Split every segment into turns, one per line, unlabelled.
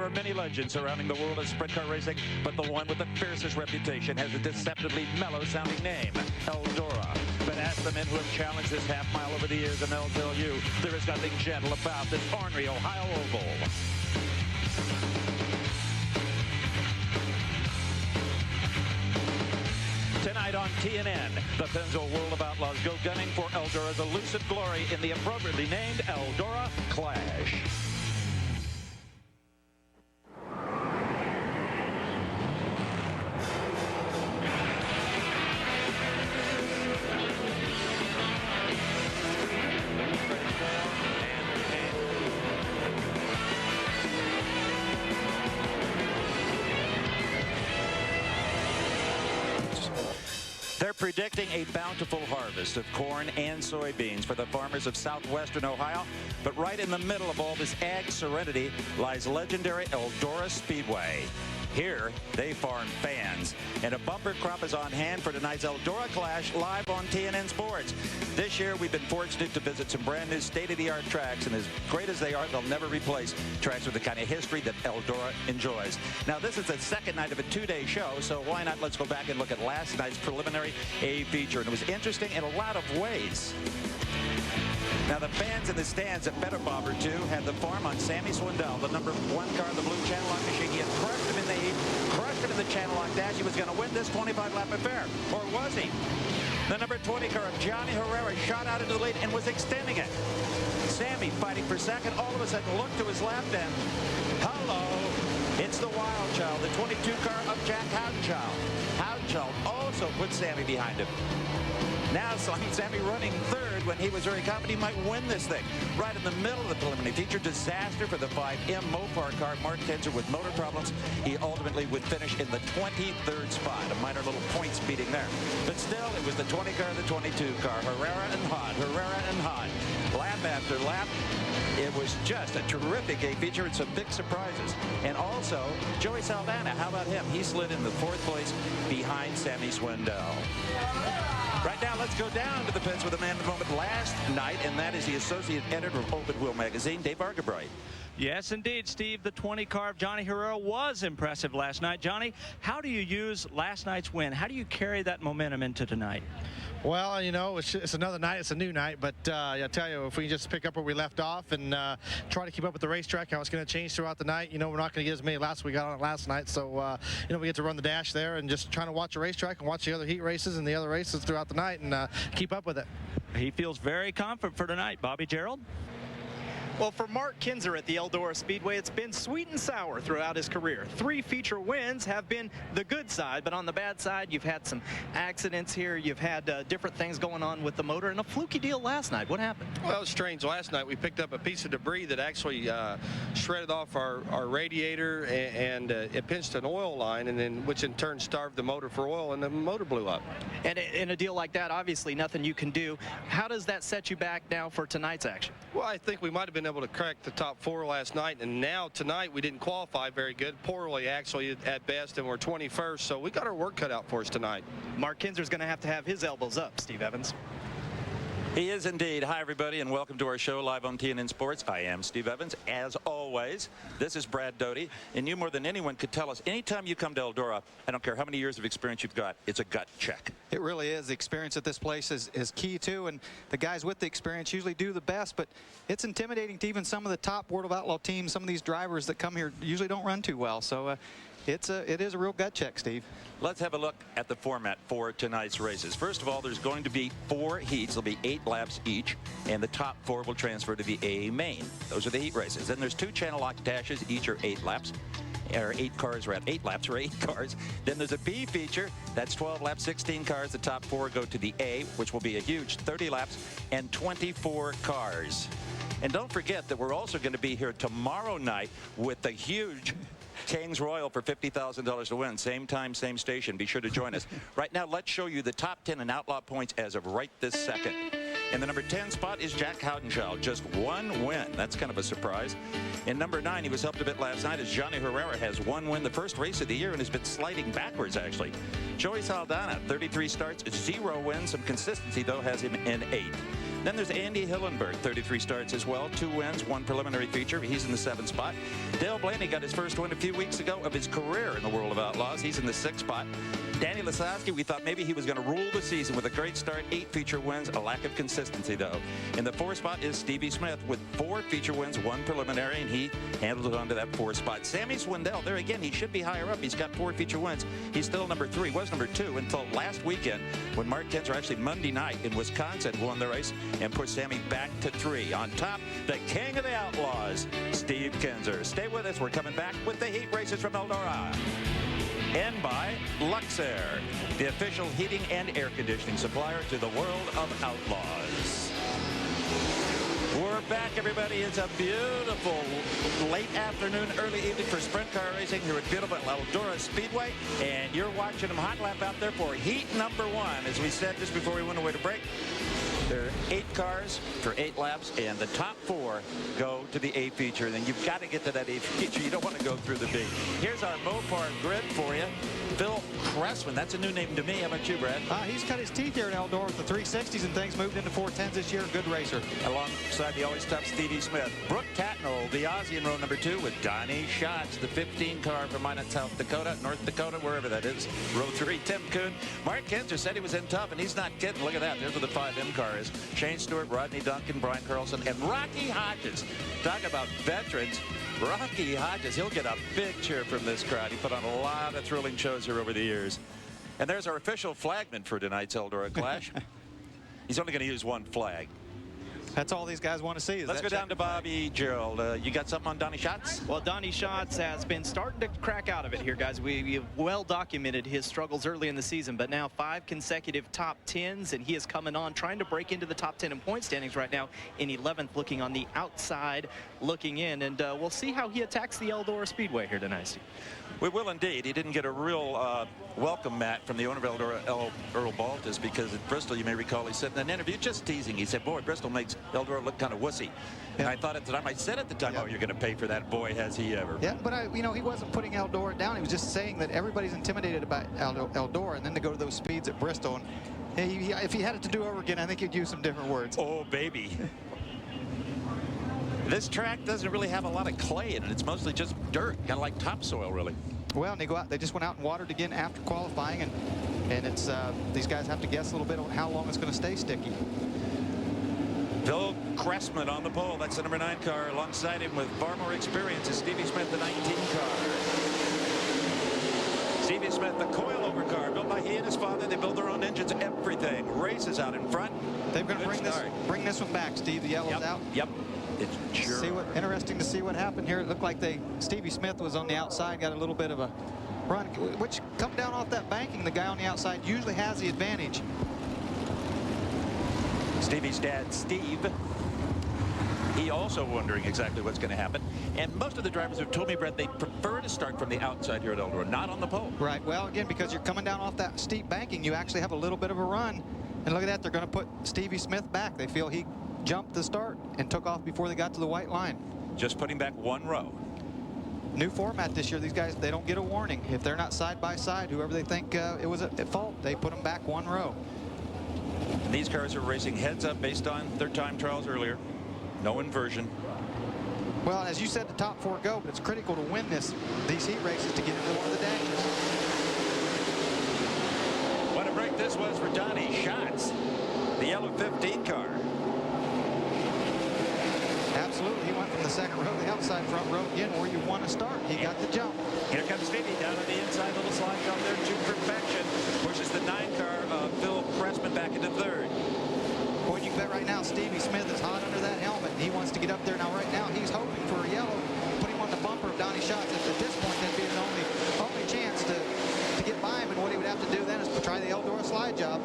are many legends surrounding the world of sprint car racing, but the one with the fiercest reputation has a deceptively mellow-sounding name, Eldora. But ask the men who have challenged this half mile over the years, and they'll tell you there is nothing gentle about this ornery Ohio oval. Tonight on TNN, the Pennzoil World of Outlaws go gunning for Eldora's elusive glory in the appropriately named Eldora Clash. They're predicting a bountiful harvest of corn and soybeans for the farmers of southwestern Ohio. But right in the middle of all this ag serenity lies legendary Eldora Speedway. Here, they farm fans. And a bumper crop is on hand for tonight's Eldora Clash live on TNN Sports. This year, we've been fortunate to visit some brand new state-of-the-art tracks, and as great as they are, they'll never replace tracks with the kind of history that Eldora enjoys. Now, this is the second night of a two-day show, so why not let's go back and look at last night's preliminary A feature. And it was interesting in a lot of ways. Now, the fans in the stands at Better Bobber 2 had the farm on Sammy Swindell, the #1 car of the blue channel lock machine. He had crushed him in the heat, crushed him in the channel lock dash. He was going to win this 25-lap affair, or was he? The #20 car of Johnny Herrera shot out into the lead and was extending it. Sammy fighting for second, all of a sudden looked to his left and, hello, it's the wild child, the 22 car of Jack Houdenchild. Houdenchild also put Sammy behind him. Now Sammy running third when he was very confident he might win this thing. Right in the middle of the preliminary feature, disaster for the 5M Mopar car. Mark Tenzer with motor problems. He ultimately would finish in the 23rd spot. A minor little points beating there. But still, it was the 20 car, the 22 car. Herrera and Hahn, Herrera and Hahn. Lap after lap. It was just a terrific A feature and some big surprises. And also, Joey Saldana, how about him? He slid in the 4th place behind Sammy Swindell. Right now, let's go down to the pits with a man of the moment last night, and that is the associate editor of Open Wheel magazine, Dave Argabright.
Yes, indeed, Steve. The 20 car of Johnny Herrera was impressive last night. Johnny, how do you use last night's win? How do you carry that momentum into tonight?
Well, you know, it's another night. It's a new night. But I tell you, if we just pick up where we left off and try to keep up with the racetrack, how it's going to change throughout the night. You know, we're not going to get as many laps we got on it last night. So, you know, we get to run the dash there and just trying to watch the racetrack and watch the other heat races and the other races throughout the night and keep up with it.
He feels very confident for tonight. Bobby Gerald?
Well, for Mark Kinzer at the Eldora Speedway, it's been sweet and sour throughout his career. 3 feature wins have been the good side, but on the bad side, you've had some accidents here. You've had different things going on with the motor, and a fluky deal last night. What happened?
Well, it was strange. Last night, we picked up a piece of debris that actually shredded off our radiator, and it pinched an oil line, and then which in turn starved the motor for oil, and the motor blew up.
And in a deal like that, obviously nothing you can do. How does that set you back now for tonight's action?
Well, I think we might have been able to crack the top 4 last night, and now tonight we didn't qualify very good, poorly actually at best, and we're 21st, so we got our work cut out for us tonight.
Mark Kinzer's going to have his elbows up, Steve Evans.
He is indeed. Hi, everybody, and welcome to our show live on TNN Sports. I am Steve Evans. As always, this is Brad Doty, and you more than anyone could tell us, anytime you come to Eldora, I don't care how many years of experience you've got, it's a gut check.
It really is. The experience at this place is key, too, and the guys with the experience usually do the best, but it's intimidating to even some of the top World of Outlaw teams. Some of these drivers that come here usually don't run too well, so it is a real gut check, Steve.
Let's have a look at the format for tonight's races. First of all, there's going to be 4 heats. There'll be 8 laps each, and the top 4 will transfer to the A main. Those are the heat races. Then there's 2 channel lock dashes. Each are 8 laps. Or 8 cars, rather, 8 laps or 8 cars. Then there's a B feature. That's 12 laps, 16 cars. The top 4 go to the A, which will be a huge 30 laps and 24 cars. And don't forget that we're also going to be here tomorrow night with the huge Kings Royal for $50,000 to win. Same time, same station. Be sure to join us. Right now, let's show you the top 10 in Outlaw points as of right this second. In the number 10 spot is Jack Houdenchild. Just 1 win. That's kind of a surprise. In number 9, he was helped a bit last night as Johnny Herrera has 1 win, the first race of the year, and has been sliding backwards, actually. Joey Saldana, 33 starts, 0 wins. Some consistency, though, has him in 8th. Then there's Andy Hillenberg, 33 starts as well, 2 wins, 1 preliminary feature. He's in the 7th spot. Dale Blaney got his first win a few weeks ago of his career in the World of Outlaws. He's in the 6th spot. Danny Lasowski, we thought maybe he was going to rule the season with a great start, 8 feature wins, a lack of consistency though. In the 4th spot is Stevie Smith with 4 feature wins, 1 preliminary, and he handled it onto that 4th spot. Sammy Swindell, there again, he should be higher up. He's got 4 feature wins. He's still number 3, was number 2 until last weekend when Mark Kinzer, actually Monday night in Wisconsin, won the race and pushed Sammy back to 3. On top, the king of the Outlaws, Steve Kinzer. Stay with us. We're coming back with the heat races from Eldora. And by Luxair, the official heating and air conditioning supplier to the world of Outlaws. We're back, everybody. It's a beautiful late afternoon, early evening for sprint car racing here at beautiful Eldora Speedway. And you're watching them hot lap out there for heat number 1. As we said just before we went away to break, there are 8 cars for 8 laps, and the top 4 go to the A feature. And then you've got to get to that A feature. You don't want to go through the B. Here's our Mopar grid for you. Phil Cressman, that's a new name to me. How about you, Brad?
He's cut his teeth here in Eldora with the 360s and things, moved into 410s this year. Good racer.
Alongside the always tough Stevie Smith. Brooke Tatnall, the Aussie in row number 2 with Donnie Schatz, the 15 car from Minot, South Dakota, North Dakota, wherever that is. Row 3, Tim Kuhn. Mark Kinzer said he was in tough, and he's not kidding. Look at that. There's where the 5M cars. Shane Stewart, Rodney Duncan, Brian Carlson, and Rocky Hodges. Talk about veterans. Rocky Hodges, he'll get a big cheer from this crowd. He put on a lot of thrilling shows here over the years. And there's our official flagman for tonight's Eldora Clash. He's only going to use 1 flag.
That's all these guys want to see.
Let's go down to Bobby Gerald. You got something on Donnie Schatz?
Well, Donnie Schatz has been starting to crack out of it here, guys. We've well documented his struggles early in the season, but now 5 consecutive top 10s, and he is coming on, trying to break into the top 10 in point standings right now in 11th, looking on the outside, looking in, and we'll see how he attacks the Eldora Speedway here tonight, Steve.
We will indeed. He didn't get a real welcome mat from the owner of Eldora, Earl Baltes, because at Bristol, you may recall, he said in an interview, just teasing, he said, boy, Bristol makes Eldora look kind of wussy. And I thought at the time, I said at the time, oh, you're going to pay for that. Boy, has he ever.
Yeah, but you know, he wasn't putting Eldora down. He was just saying that everybody's intimidated about Eldora, and then to go to those speeds at Bristol. And if he had it to do over again, I think he'd use some different words.
Oh, baby. This track doesn't really have a lot of clay in it. It's mostly just dirt, kind of like topsoil, really.
Well, and they just went out and watered again after qualifying, and it's these guys have to guess a little bit on how long it's going to stay sticky.
Phil Cressman on the pole. That's the number 9 car. Alongside him with far more experience is Stevie Smith, the 19 car. Stevie Smith, the coilover car, built by he and his father. They build their own engines, everything. Races out in front.
They're going to bring this one back, Steve. The yellow's out.
Yep. It's sure.
Interesting to see what happened here. It looked like Stevie Smith was on the outside, got a little bit of a run, which come down off that banking. The guy on the outside usually has the advantage.
Stevie's dad, Steve, he also wondering exactly what's going to happen. And most of the drivers have told me, Brett, they prefer to start from the outside here at Eldora, not on the pole.
Right. Well, again, because you're coming down off that steep banking, you actually have a little bit of a run. And look at that. They're going to put Stevie Smith back. They feel he jumped the start and took off before they got to the white line.
Just putting back 1 row.
New format this year. These guys, they don't get a warning. If they're not side by side, whoever they think it was at fault, they put them back 1 row.
And these cars are racing heads up based on their time trials earlier. No inversion.
Well, as you said, the top 4 go, but it's critical to win these heat races to get into one of the dashes.
What a break this was for Donnie Schatz, the yellow 15 car.
Absolutely. He went from the second row to the outside front row again where you want to start. He got the jump.
Here comes Stevie down on the inside, little slide down there to perfection. Pushes the 9 car of Phil Cressman back into 3rd.
Boy, you bet right now Stevie Smith is hot under that helmet. He wants to get up there. Now, right now, he's hoping for a yellow, put him on the bumper of Donnie Schatz. At this point, that'd be his only chance to get by him. And what he would have to do then is try the Eldora slide job.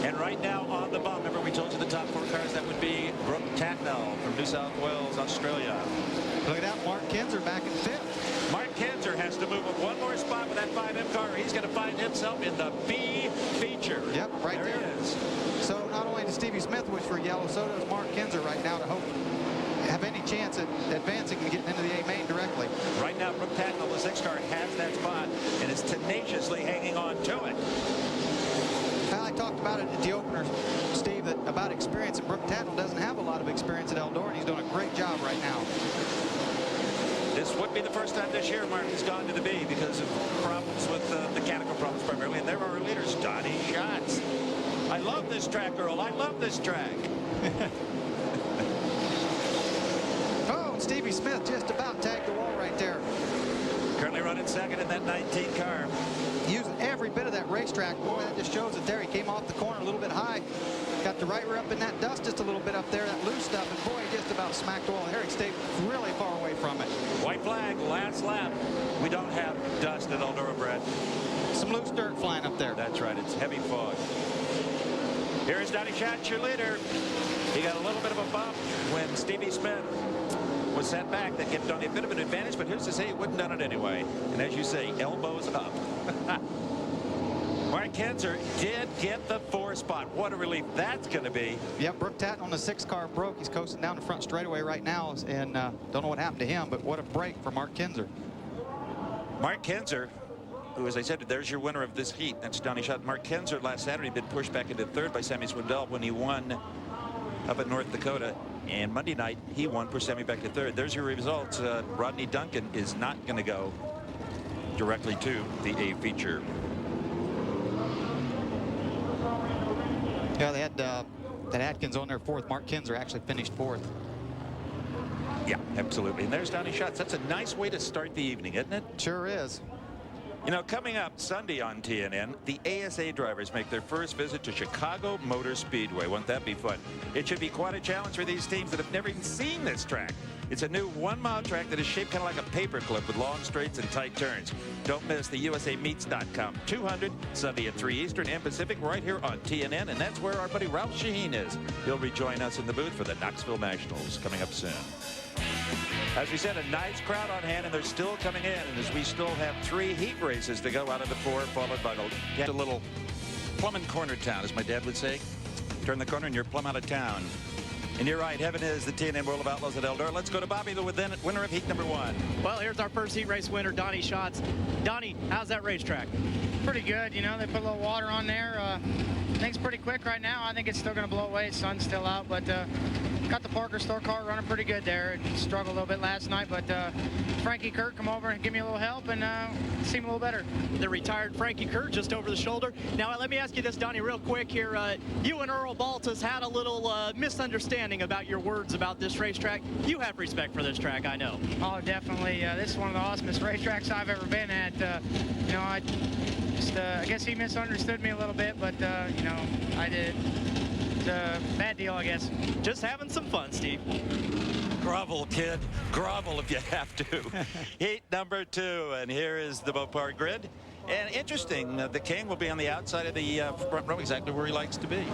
And right now on the bump, remember we told you the top 4 cars, that would be Brooke Tatnall from New South Wales, Australia.
Look at that, Mark Kinzer back in 5th.
Mark Kinzer has to move up 1 more spot with that 5M car. He's going to find himself in the B feature.
Yep, right there.
It is.
So not only does Stevie Smith wish for yellow, so does Mark Kinzer right now to have any chance at advancing and getting into the A main directly.
Right now, Brooke Tatnall, the 6 car, has that spot and is tenaciously hanging on to it.
I talked about it at the opener, Steve, that about experience, and Brooke Tatnell doesn't have a lot of experience at Eldora, and he's doing a great job right now.
This would be the first time this year Mark has gone to the B because of problems with mechanical problems primarily. And there are our leaders, Donnie Schatz. I love this track, Earl. I love this track.
Oh, and Stevie Smith just about tagged the wall right there.
Currently running second in that 19 car.
Using every bit of that racetrack. Boy, that just shows it there. He came off the corner a little bit high. Got the right rear up in that dust just a little bit up there, that loose stuff, and boy, he just about smacked the wall. Herrick stayed really far away from it.
White flag, last lap. We don't have dust at Eldora, Brad.
Some loose dirt flying up there.
That's right, it's heavy fog. Here's Donnie Schatz, your leader. He got a little bit of a bump when Stevie Smith was set back. That gave Donnie a bit of an advantage, but who's to say he wouldn't have done it anyway? And as you say, elbows up. Mark Kinzer did get the 4 spot. What a relief that's going to be.
Yep, Brooke Tatton on the 6 car broke. He's coasting down the front straightaway right now, and don't know what happened to him, but what a break for Mark Kinzer.
Mark Kinzer, who, as I said, there's your winner of this heat. That's Donnie Schatz. Mark Kinzer last Saturday had been pushed back into 3rd by Sammy Swindell when he won up at North Dakota. And Monday night, he won, pushed Sammy back to 3rd. There's your results. Rodney Duncan is not going to go directly to the A feature.
Yeah, they had that Atkins on their 4th. Mark Kinzer actually finished 4th.
Yeah, absolutely. And there's Donnie Schatz. That's a nice way to start the evening, isn't it?
Sure is.
You know, coming up Sunday on TNN, the ASA drivers make their first visit to Chicago Motor Speedway. Won't that be fun? It should be quite a challenge for these teams that have never even seen this track. It's a new 1-mile track that is shaped kind of like a paperclip with long straights and tight turns. Don't miss the USAMeets.com 200 Sunday at 3 Eastern and Pacific right here on TNN. And that's where our buddy Ralph Shaheen is. He'll rejoin us in the booth for the Knoxville Nationals coming up soon. As we said, a nice crowd on hand, and they're still coming in. And as we still have 3 heat races to go out of the 4, followed by a little plumb in corner town, as my dad would say. Turn the corner and you're plumb out of town. And you're right, heaven is the TNN World of Outlaws at Eldora. Let's go to Bobby, the winner of heat number 1.
Well, here's our first heat race winner, Donnie Schatz. Donnie, how's that racetrack?
Pretty good. You know, they put a little water on there. Things pretty quick right now. I think it's still going to blow away. Sun's still out, but got the Parker Store car running pretty good there. It struggled a little bit last night, but Frankie Kurt come over and give me a little help and seem a little better.
The retired Frankie Kurt just over the shoulder. Now, let me ask you this, Donnie, real quick here. You and Earl Baltes had a little misunderstanding about your words about this racetrack. You have respect for this track, I know.
Oh, definitely. This is one of the awesomest racetracks I've ever been at. You know, I guess he misunderstood me a little bit, but, you know, I did. It's a bad deal, I guess.
Just having some fun, Steve.
Grovel, kid. Grovel if you have to. Heat number 2, and here is the Mopar grid. And interesting, the King will be on the outside of the front row, exactly where he likes to be.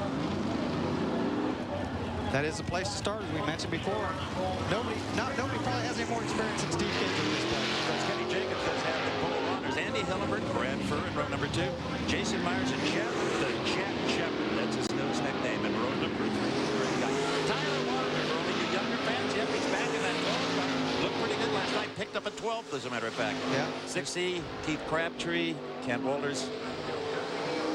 That is the place to start, as we mentioned before. Nobody probably has any more experience than Steve Kinzer in this place.
Because Kenny Jacobs does have the pole runners. Andy Hillebert, Brad Furr in row number 2. Jason Myers and Jeff, the Jet Shepherd. That's his nose nickname in row number 3. Tyler Walker, for all you younger fans, yep, he's back in that 12 car. Looked pretty good last night. Picked up a 12th, as a matter of fact.
Yeah.
6E, Keith Crabtree, Kent Walters,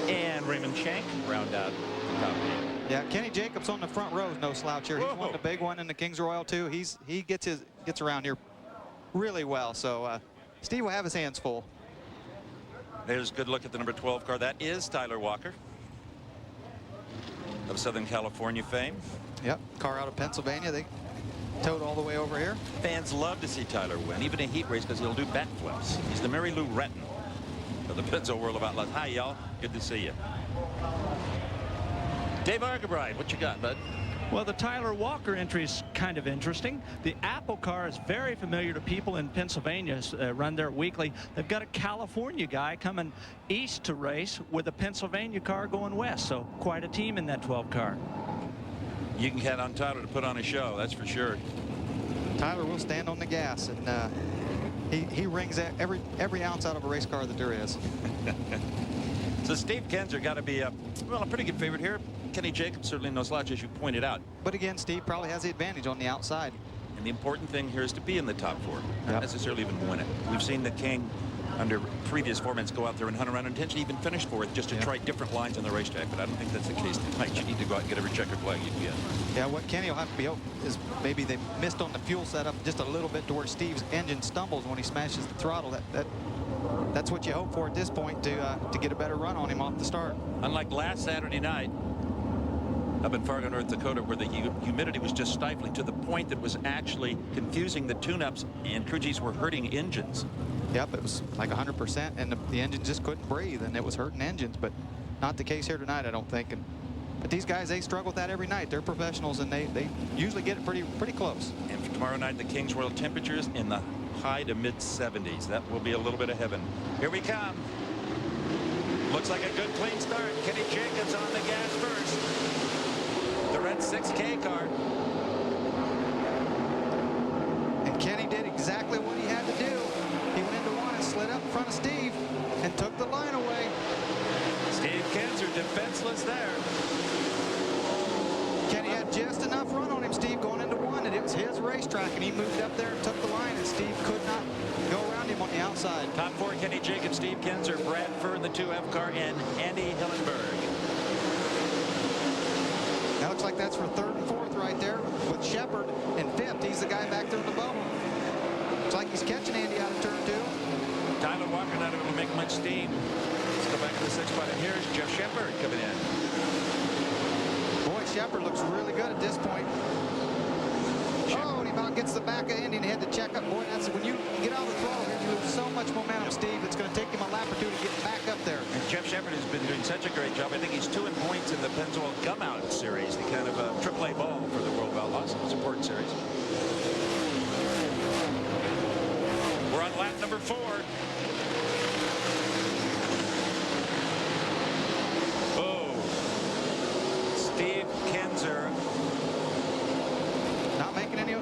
and Raymond Shank round out the top 8.
Yeah, Kenny Jacobs on the front row is no slouch here. He's won the big one in the Kings Royal too. He gets around here really well. So Steve will have his hands full.
There's a good look at the number 12 car. That is Tyler Walker of Southern California fame.
Yep, car out of Pennsylvania. They towed all the way over here.
Fans love to see Tyler win, even a heat race, because he'll do backflips. He's the Mary Lou Retton of the Pizzo World of Outlaws. Hi, y'all. Good to see you. Dave Argabride, what you got, bud?
Well, the Tyler Walker entry is kind of interesting. The Apple car is very familiar to people in Pennsylvania, run there weekly. They've got a California guy coming east to race with a Pennsylvania car going west, so quite a team in that 12 car.
You can count on Tyler to put on a show, that's for sure.
Tyler will stand on the gas, and he wrings every ounce out of a race car that there is.
So Steve Kinzer got to be a pretty good favorite here. Kenny Jacobs certainly no slouch, as you pointed out.
But again, Steve probably has the advantage on the outside.
And the important thing here is to be in the top 4, not necessarily even win it. We've seen the King under previous formats, go out there and hunt around and intentionally even finish fourth just to try different lines on the racetrack. But I don't think that's the case tonight. You need to go out and get every checkered flag you can get.
Yeah, what Kenny will have to be hoping is maybe they missed on the fuel setup just a little bit to where Steve's engine stumbles when he smashes the throttle. That's what you hope for at this point to get a better run on him off the start.
Unlike last Saturday night up in Fargo, North Dakota, where the humidity was just stifling to the point that was actually confusing the tune-ups and crew chiefs were hurting engines.
Yep, it was like 100%, and the engine just couldn't breathe, and it was hurting engines, but not the case here tonight, I don't think. But these guys, they struggle with that every night. They're professionals, and they usually get it pretty close.
And for tomorrow night, the Kings Royal temperatures in the high to mid 70s. That will be a little bit of heaven. Here we come. Looks like a good clean start. Kenny Jacobs on the gas first. The red 6K car.
And Kenny did exactly what he had to do. He went into one and slid up in front of Steve and took the line away.
Steve Kinzer defenseless there.
Kenny had just enough run on him, Steve, going into one, and it was his racetrack, and he moved up there and took the line, and Steve could not go around him on the outside.
Top four, Kenny Jacobs, Steve Kinzer, Brad Furr in the 2F car, and Andy Hillenberg.
That looks like that's for third and fourth right there with Shepard in fifth. He's the guy back there in the bubble. Looks like he's catching Andy out of turn two.
Tyler Walker not able to make much steam. Let's go back to the sixth spot, and here's Jeff Shepard coming in.
Boy, Shepard looks really good at this point. Oh, and he about gets the back of Andy and he had to check up. Boy, that's when you get out of the throttle here, you lose so much momentum, Steve. It's going to take him a lap or two to get back up there.
And Jeff Shepard has been doing such a great job. I think he's 2 in points in the Pennzoil Gum Out series, the kind of AAA ball for the World of Outlaws support series. We're on lap number 4. Oh, Steve Kinzer.
Not making any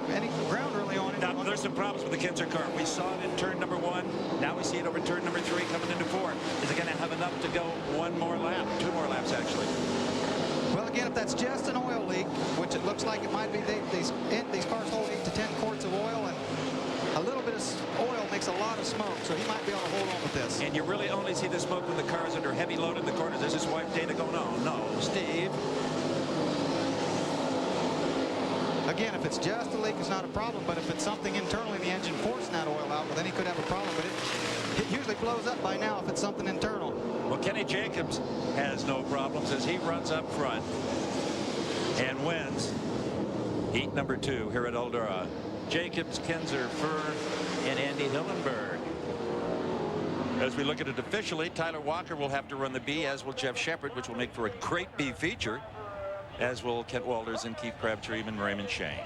ground really on it.
Now, there's some problems with the Kinzer car. We saw it in turn number 1. Now we see it over turn number 3 coming into 4. Is it going to have enough to go 1 more lap? 2 more laps, actually.
Well, again, if that's just an oil leak, which it looks like it might be, these cars hold 8 to 10 quarts of oil, and a little bit of oil makes a lot of smoke, so he might be able to hold on with this.
And you really only see the smoke when the car is under heavy load in the corners. There's his wife Dana going, oh no, Steve.
Again, if it's just a leak, it's not a problem, but if it's something internal in the engine forcing that oil out, well, then he could have a problem. But it usually blows up by now if it's something internal.
Well, Kenny Jacobs has no problems as he runs up front and wins heat number 2 here at Eldora. Jacobs, Kinzer, Furr, and Andy Hillenberg. As we look at it officially, Tyler Walker will have to run the B, as will Jeff Shepard, which will make for a great B feature, as will Kent Walters and Keith Crabtree and Raymond Shank.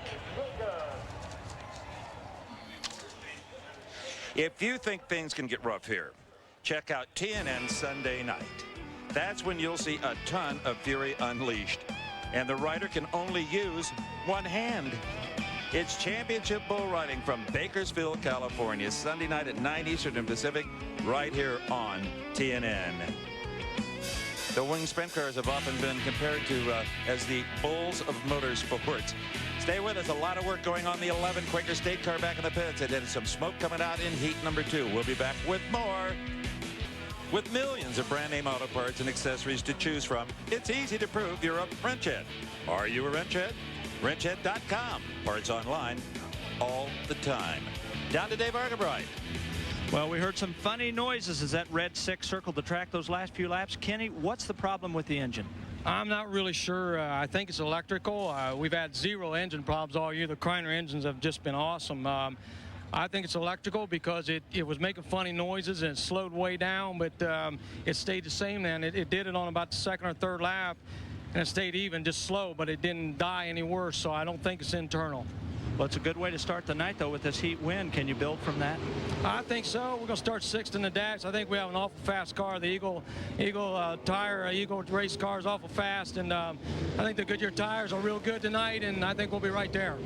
If you think things can get rough here, check out TNN Sunday night. That's when you'll see a ton of fury unleashed, and the rider can only use one hand. It's championship bull riding from Bakersfield, California, Sunday night at 9 Eastern and Pacific, right here on TNN. The winged sprint cars have often been compared to as the bulls of motorsports. Stay with us. A lot of work going on the 11 Quaker State car back in the pits. And then some smoke coming out in heat number 2. We'll be back with more. With millions of brand name auto parts and accessories to choose from, it's easy to prove you're a wrenchhead. Are you a wrenchhead? Wrenchhead.com. Parts online all the time. Down to Dave Argabright.
Well, we heard some funny noises as that red 6 circled the track those last few laps. Kenny, what's the problem with the engine?
I'm not really sure. I think it's electrical. We've had 0 engine problems all year. The Kreiner engines have just been awesome. I think it's electrical because it was making funny noises and it slowed way down, but it stayed the same then. It did it on about the 2nd or 3rd lap, and it stayed even, just slow, but it didn't die any worse, so I don't think it's internal.
Well, it's a good way to start the night, though, with this heat win. Can you build from that?
I think so. We're going to start 6th in the dash. I think we have an awful fast car. The Eagle race car is awful fast, and I think the Goodyear tires are real good tonight, and I think we'll be right there.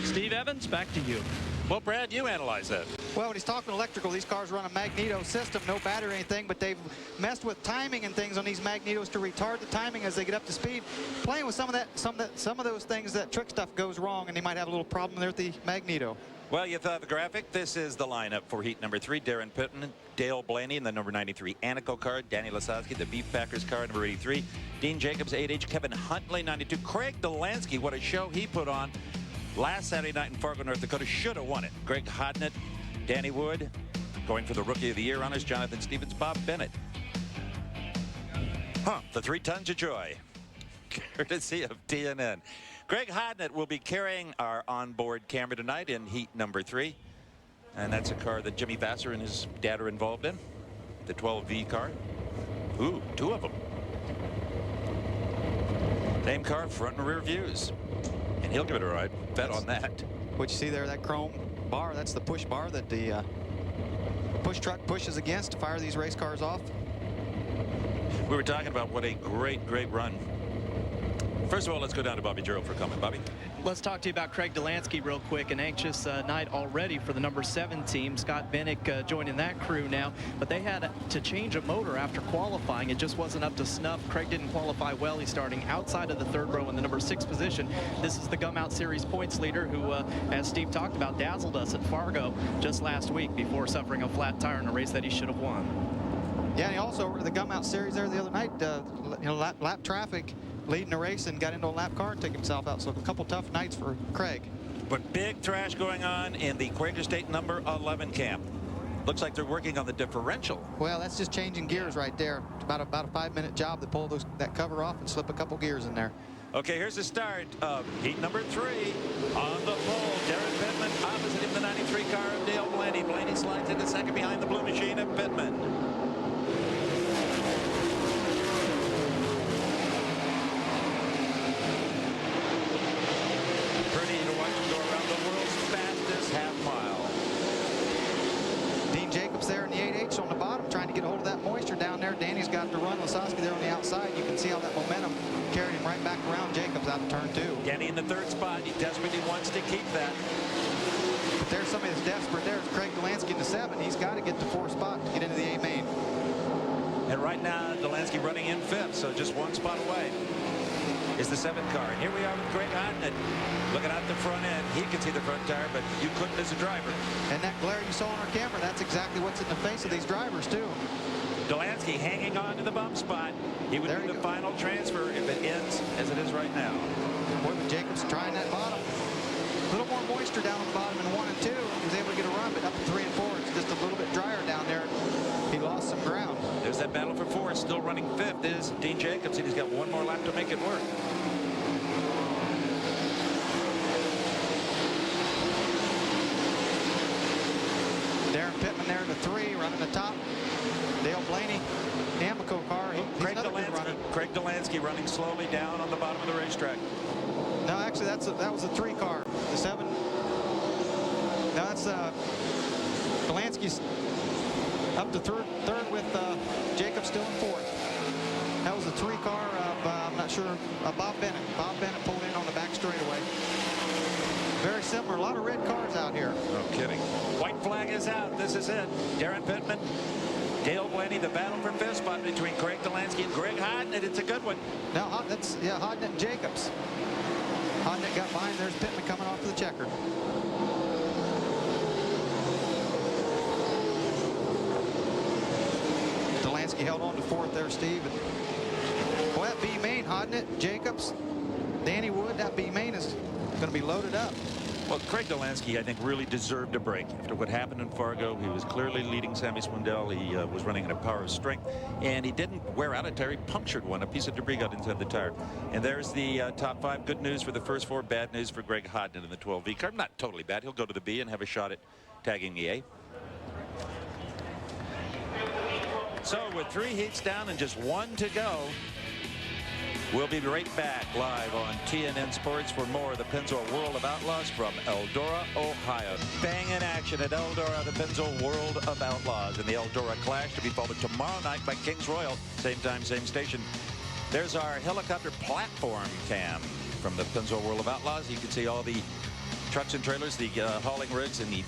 Steve Evans, back to you.
Well, Brad, you analyze that.
Well, when he's talking electrical, these cars run a magneto system, no battery or anything, but they've messed with timing and things on these magnetos to retard the timing as they get up to speed. Playing with some of those things, that trick stuff goes wrong, and they might have a little problem there with the magneto.
Well, you thought the graphic. This is the lineup for heat number 3. Darren Pittman, Dale Blaney in the number 93 Anico car, Danny Lasowski, the Beef Packers car, number 83, Dean Jacobs, 8H, Kevin Huntley, 92, Craig Delansky, what a show he put on last Saturday night in Fargo, North Dakota. Should have won it. Greg Hodnett, Danny Wood, going for the Rookie of the Year honors, Jonathan Stevens, Bob Bennett. The 3 tons of joy, courtesy of TNN. Greg Hodnett will be carrying our onboard camera tonight in heat number 3. And that's a car that Jimmy Vassar and his dad are involved in. The 12V car. Ooh, 2 of them. Same car, front and rear views. And he'll give it a ride. Bet on that.
What you see there, that chrome bar, that's the push bar that the push truck pushes against to fire these race cars off.
We were talking about what a great run. First of all, let's go down to Bobby Jarrell for comment. Bobby?
Let's talk to you about Craig Delansky real quick. An anxious night already for the number 7 team. Scott Bennick joining that crew now, but they had to change a motor after qualifying. It just wasn't up to snuff. Craig didn't qualify well. He's starting outside of the 3rd row in the number 6 position. This is the Gum Out Series points leader who, as Steve talked about, dazzled us at Fargo just last week before suffering a flat tire in a race that he should have won.
Yeah, and he also over the Gum Out Series there the other night, lap traffic, leading the race and got into a lap car and took himself out. So a couple tough nights for Craig.
But big thrash going on in the Quaker State number 11 camp. Looks like they're working on the differential.
Well, that's just changing gears right there. About a 5-minute job to pull that cover off and slip a couple gears in there.
Okay, here's the start of heat number 3. On the pole, Darren Pittman opposite him, the 93 car of Dale Blaney. Blaney slides into 2nd behind the blue machine of Pittman.
There in the 8H on the bottom, trying to get a hold of that moisture down there. Danny's got to run. Lasowski there on the outside. You can see how that momentum carried him right back around Jacobs out of turn 2.
Danny in the 3rd spot. He desperately wants to keep that.
But there's somebody that's desperate. There's Craig Delansky in the 7. He's got to get the 4th spot to get into the A main.
And right now, Delansky running in 5th, so just 1 spot away is the 7th car. And here we are with Greg Hodnett looking out the front end. He can see the front tire, but you couldn't as a driver.
And that glare you saw on our camera, that's exactly what's in the face of these drivers, too.
Delansky hanging on to the bump spot. He would be the final transfer if it ends as it is right now.
Boy, but Jacobs trying that bottom. A little more moisture down on the bottom in 1 and 2. He was able to get a run, but up to 3 and 4, it's just a little bit drier down there. He lost some ground.
There's that battle for 4th. Still running 5th is Dean Jacobs, and he's got 1 more lap to make it work.
Darren Pittman there in the 3, running the top. Dale Blaney, Amico car.
Craig Delansky running slowly down on the bottom of the racetrack.
No, actually, that was a 3 car. The 7. Now that's Delansky's up to third with Jacobs still in 4th. That was a 3 car of, I'm not sure, Bob Bennett. Bob Bennett pulled in on the back straightaway. Very similar. A lot of red cars out here.
No kidding. White flag is out. This is it. Darren Pittman, Dale Blaney, the battle for 5th spot between Craig Delansky and Greg Hodnett. It's a good one.
Now, Hodnett and Jacobs. Hodnett got behind. There's Pittman coming off to the checker. Delansky held on to 4th there, Steve. Boy, that B main, Hodnett, Jacobs, Danny Wood, that B main is going to be loaded up.
Well, Craig Delansky, I think, really deserved a break. After what happened in Fargo, he was clearly leading Sammy Swindell. He was running at a power of strength, and he didn't wear out a tire. He punctured one. A piece of debris got inside the tire. And there's the top 5. Good news for the first 4. Bad news for Greg Hodnett in the 12V car. Not totally bad. He'll go to the B and have a shot at tagging the A. So with 3 heats down and just 1 to go, we'll be right back live on TNN Sports for more of the Pennzoil World of Outlaws from Eldora, Ohio. Banging action at Eldora, the Pennzoil World of Outlaws, and the Eldora Clash to be followed tomorrow night by Kings Royal. Same time, same station. There's our helicopter platform cam from the Pennzoil World of Outlaws. You can see all the trucks and trailers, the hauling rigs in the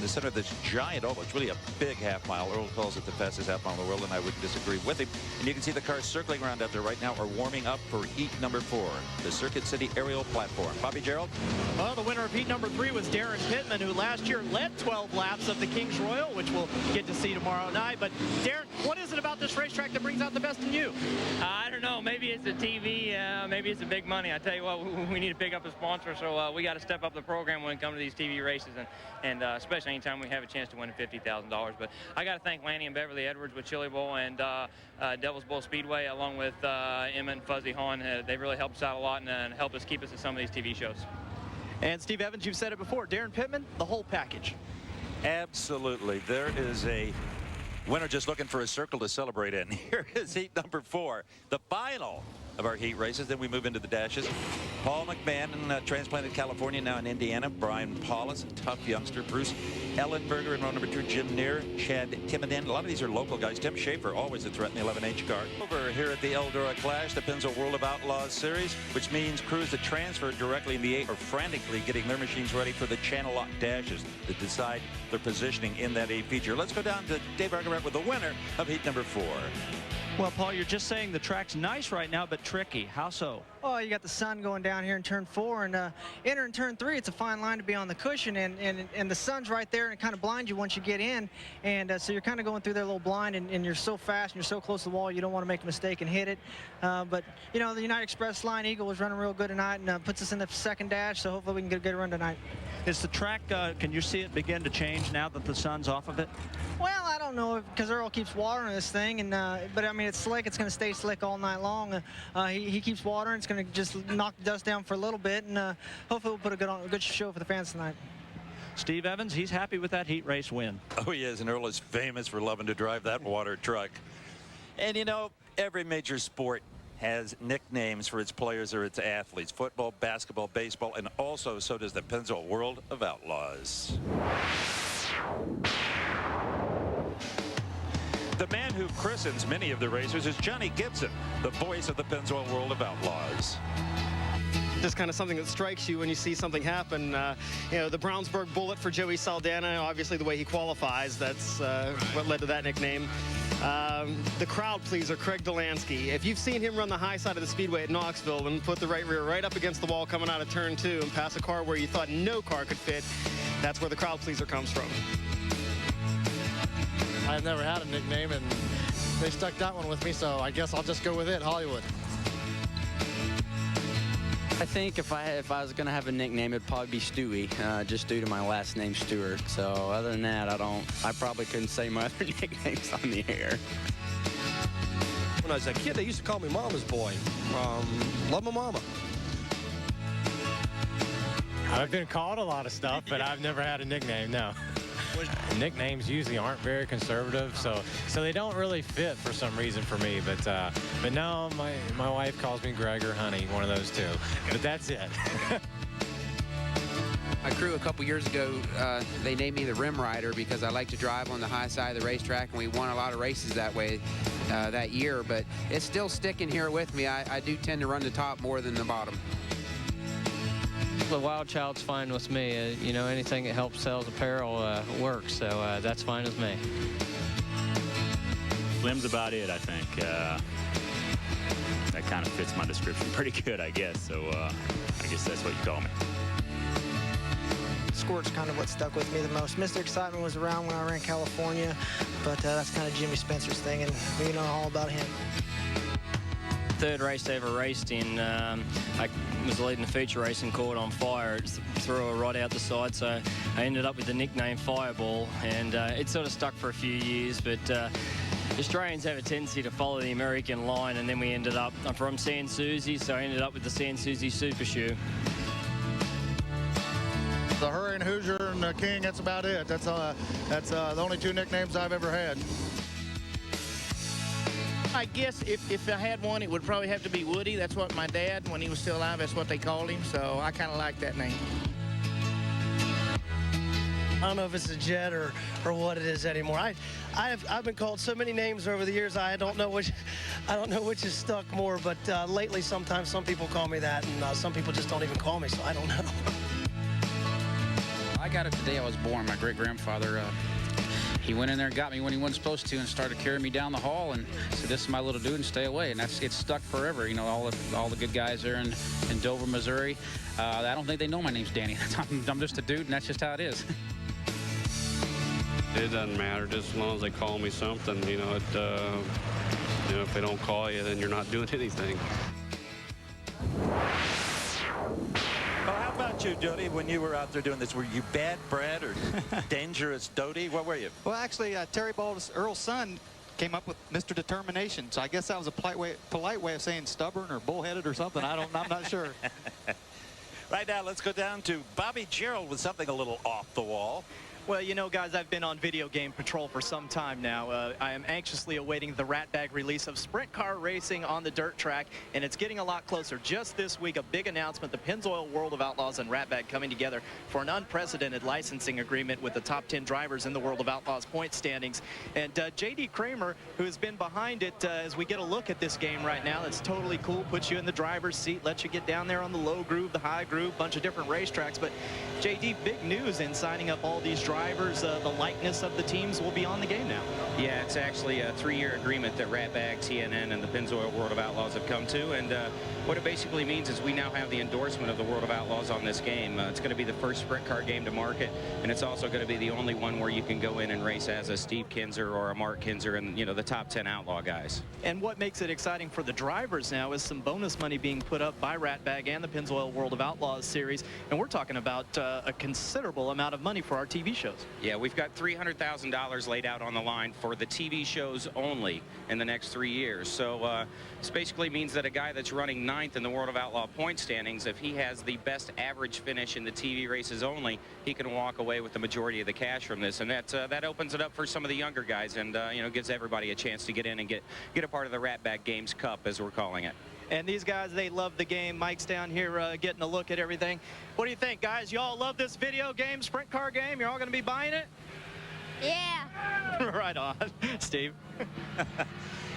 center of this giant oval. It's really a big half mile. Earl calls it the fastest half mile in the world, and I wouldn't disagree with him. And you can see the cars circling around out there right now are warming up for heat number 4, the Circuit City aerial platform. Bobby Gerald?
Well, the winner of heat number 3 was Darren Pittman, who last year led 12 laps of the Kings Royal, which we'll get to see tomorrow night. But Darren, what is it about this racetrack that brings out the best in you?
I don't know. Maybe it's the TV. Maybe it's the big money. I tell you what, we need to pick up a sponsor, so we got to step up the program when it comes to these TV races, and especially anytime we have a chance to win $50,000. But I got to thank Lanny and Beverly Edwards with Chili Bowl and Devil's Bowl Speedway, along with Emma and Fuzzy Hahn. They really helped us out a lot and helped us keep us at some of these TV shows.
And Steve Evans, you've said it before, Darren Pittman, the whole package.
Absolutely. There is a winner just looking for a circle to celebrate in. Here is heat number 4, the final of our heat races. Then we move into the dashes. Paul McMahon, transplanted California, now in Indiana. Brian Paulus, a tough youngster. Bruce Ellenberger in row number 2. Jim Neer, Chad Timiden. A lot of these are local guys. Tim Schaefer, always a threat in the 11H car. Over here at the Eldora Clash, the Pennzoil World of Outlaws series, which means crews that transfer directly in the 8 are frantically getting their machines ready for the channel lock dashes to decide their positioning in that 8 feature. Let's go down to Dave Argaret with the winner of heat number 4.
Well, Paul, you're just saying the track's nice right now, but tricky. How so?
Oh, you got the sun going down here in turn 4, and entering turn 3, it's a fine line to be on the cushion, and the sun's right there, and it kind of blinds you once you get in, and so you're kind of going through there a little blind, and you're so fast, and you're so close to the wall, you don't want to make a mistake and hit it. But, you know, the United Express Line Eagle was running real good tonight, and puts us in the second dash, so hopefully we can get a good run tonight.
Is the track, can you see it begin to change now that the sun's off of it?
Well, I don't know, because Earl keeps watering this thing, and but I mean, it's slick. It's going to stay slick all night long. He keeps watering. It's going to just knock the dust down for a little bit, and hopefully we'll put a good show for the fans tonight.
Steve Evans, he's happy with that heat race win.
Oh, he is, and Earl is famous for loving to drive that water truck. And, you know, every major sport has nicknames for its players or its athletes. Football, basketball, baseball, and also so does the Pennzoil World of Outlaws. The man who christens many of the racers is Johnny Gibson, the voice of the Pennzoil World of Outlaws.
Just kind of something that strikes you when you see something happen. You know, the Brownsburg Bullet for Joey Saldana, obviously the way he qualifies, that's what led to that nickname. The crowd pleaser, Craig Delansky. If you've seen him run the high side of the speedway at Knoxville and put the right rear right up against the wall coming out of turn 2 and pass a car where you thought no car could fit, that's where the crowd pleaser comes from.
I've never had a nickname, and they stuck that one with me, so I guess I'll just go with it, Hollywood.
I think if I was going to have a nickname, it'd probably be Stewie, just due to my last name, Stewart. So other than that, I probably couldn't say my other nicknames on the air.
When I was a kid, they used to call me Mama's Boy. Love my mama.
I've been called a lot of stuff, but I've never had a nickname, no. Nicknames usually aren't very conservative, so they don't really fit for some reason for me. But no, my wife calls me Greg or Honey, one of those two. But that's it.
My crew a couple years ago, they named me the Rim Rider because I like to drive on the high side of the racetrack, and we won a lot of races that way that year. But it's still sticking here with me. I do tend to run the top more than the bottom.
The Wild Child's fine with me. You know, anything that helps sells apparel works, so that's fine with me.
Slim's about it, I think. That kind of fits my description pretty good, I guess. So I guess that's what you call me.
Squirt's kind of what stuck with me the most. Mr. Excitement was around when I ran California, but that's kind of Jimmy Spencer's thing, and we know all about him.
Third race I ever raced in, I was leading the feature race and caught on fire. It threw a rod out the side, so I ended up with the nickname Fireball, and it sort of stuck for a few years, but Australians have a tendency to follow the American line, and then we ended up, I'm from Sans Souci, so I ended up with the Sans Souci Super Shoe.
The Hurricane Hoosier and the King, that's about it. That's the only two nicknames I've ever had.
I guess if I had one, it would probably have to be Woody. That's what my dad, when he was still alive, that's what they called him. So I kind of like that name.
I don't know if it's a jet or what it is anymore. I've been called so many names over the years. I don't know which is stuck more. But lately, sometimes some people call me that, and some people just don't even call me. So I don't know.
I got it the day I was born. My great-grandfather, he went in there and got me when he wasn't supposed to and started carrying me down the hall and said, this is my little dude and stay away. And it's stuck forever. You know, all the good guys there in Dover, Missouri. I don't think they know my name's Danny. I'm just a dude, and that's just how it is.
It doesn't matter, just as long as they call me something. You know, if they don't call you, then you're not doing anything.
Well, how about you, Jody, when you were out there doing this? Were you bad Brad or dangerous Doty? What were you?
Well, actually, Terry Baltes, Earl's son, came up with Mr. Determination. So I guess that was a polite way of saying stubborn or bullheaded or something. I'm not sure.
Right now, let's go down to Bobby Gerald with something a little off the wall.
Well, you know, guys, I've been on Video Game Patrol for some time now. I am anxiously awaiting the rat bag release of sprint car racing on the dirt track, and it's getting a lot closer. Just this week, a big announcement, the Pennzoil World of Outlaws and Rat Bag coming together for an unprecedented licensing agreement with the top 10 drivers in the World of Outlaws point standings. And J.D. Kramer, who has been behind it as we get a look at this game right now, that's totally cool, puts you in the driver's seat, lets you get down there on the low groove, the high groove, bunch of different racetracks. But J.D., big news in signing up all these drivers. The likeness of the teams will be on the game now.
Yeah, it's actually a 3-year agreement that Rat Bag, TNN, and the Pennzoil World of Outlaws have come to. And what it basically means is we now have the endorsement of the World of Outlaws on this game. It's going to be the first sprint car game to market, and it's also going to be the only one where you can go in and race as a Steve Kinzer or a Mark Kinzer and, you know, the top 10 Outlaw guys.
And what makes it exciting for the drivers now is some bonus money being put up by Rat Bag and the Pennzoil World of Outlaws series. And we're talking about a considerable amount of money for our TV shows.
Yeah, we've got $300,000 laid out on the line for the TV shows only in the next 3 years. So this basically means that a guy that's running 9th in the World of Outlaw point standings, if he has the best average finish in the TV races only, he can walk away with the majority of the cash from this. And that opens it up for some of the younger guys and, you know, gives everybody a chance to get in and get a part of the Rat Bag Games Cup, as we're calling it.
And these guys, they love the game. Mike's down here getting a look at everything. What do you think, guys? You all love this video game, sprint car game? You're all going to be buying it?
Yeah.
Right on. Steve?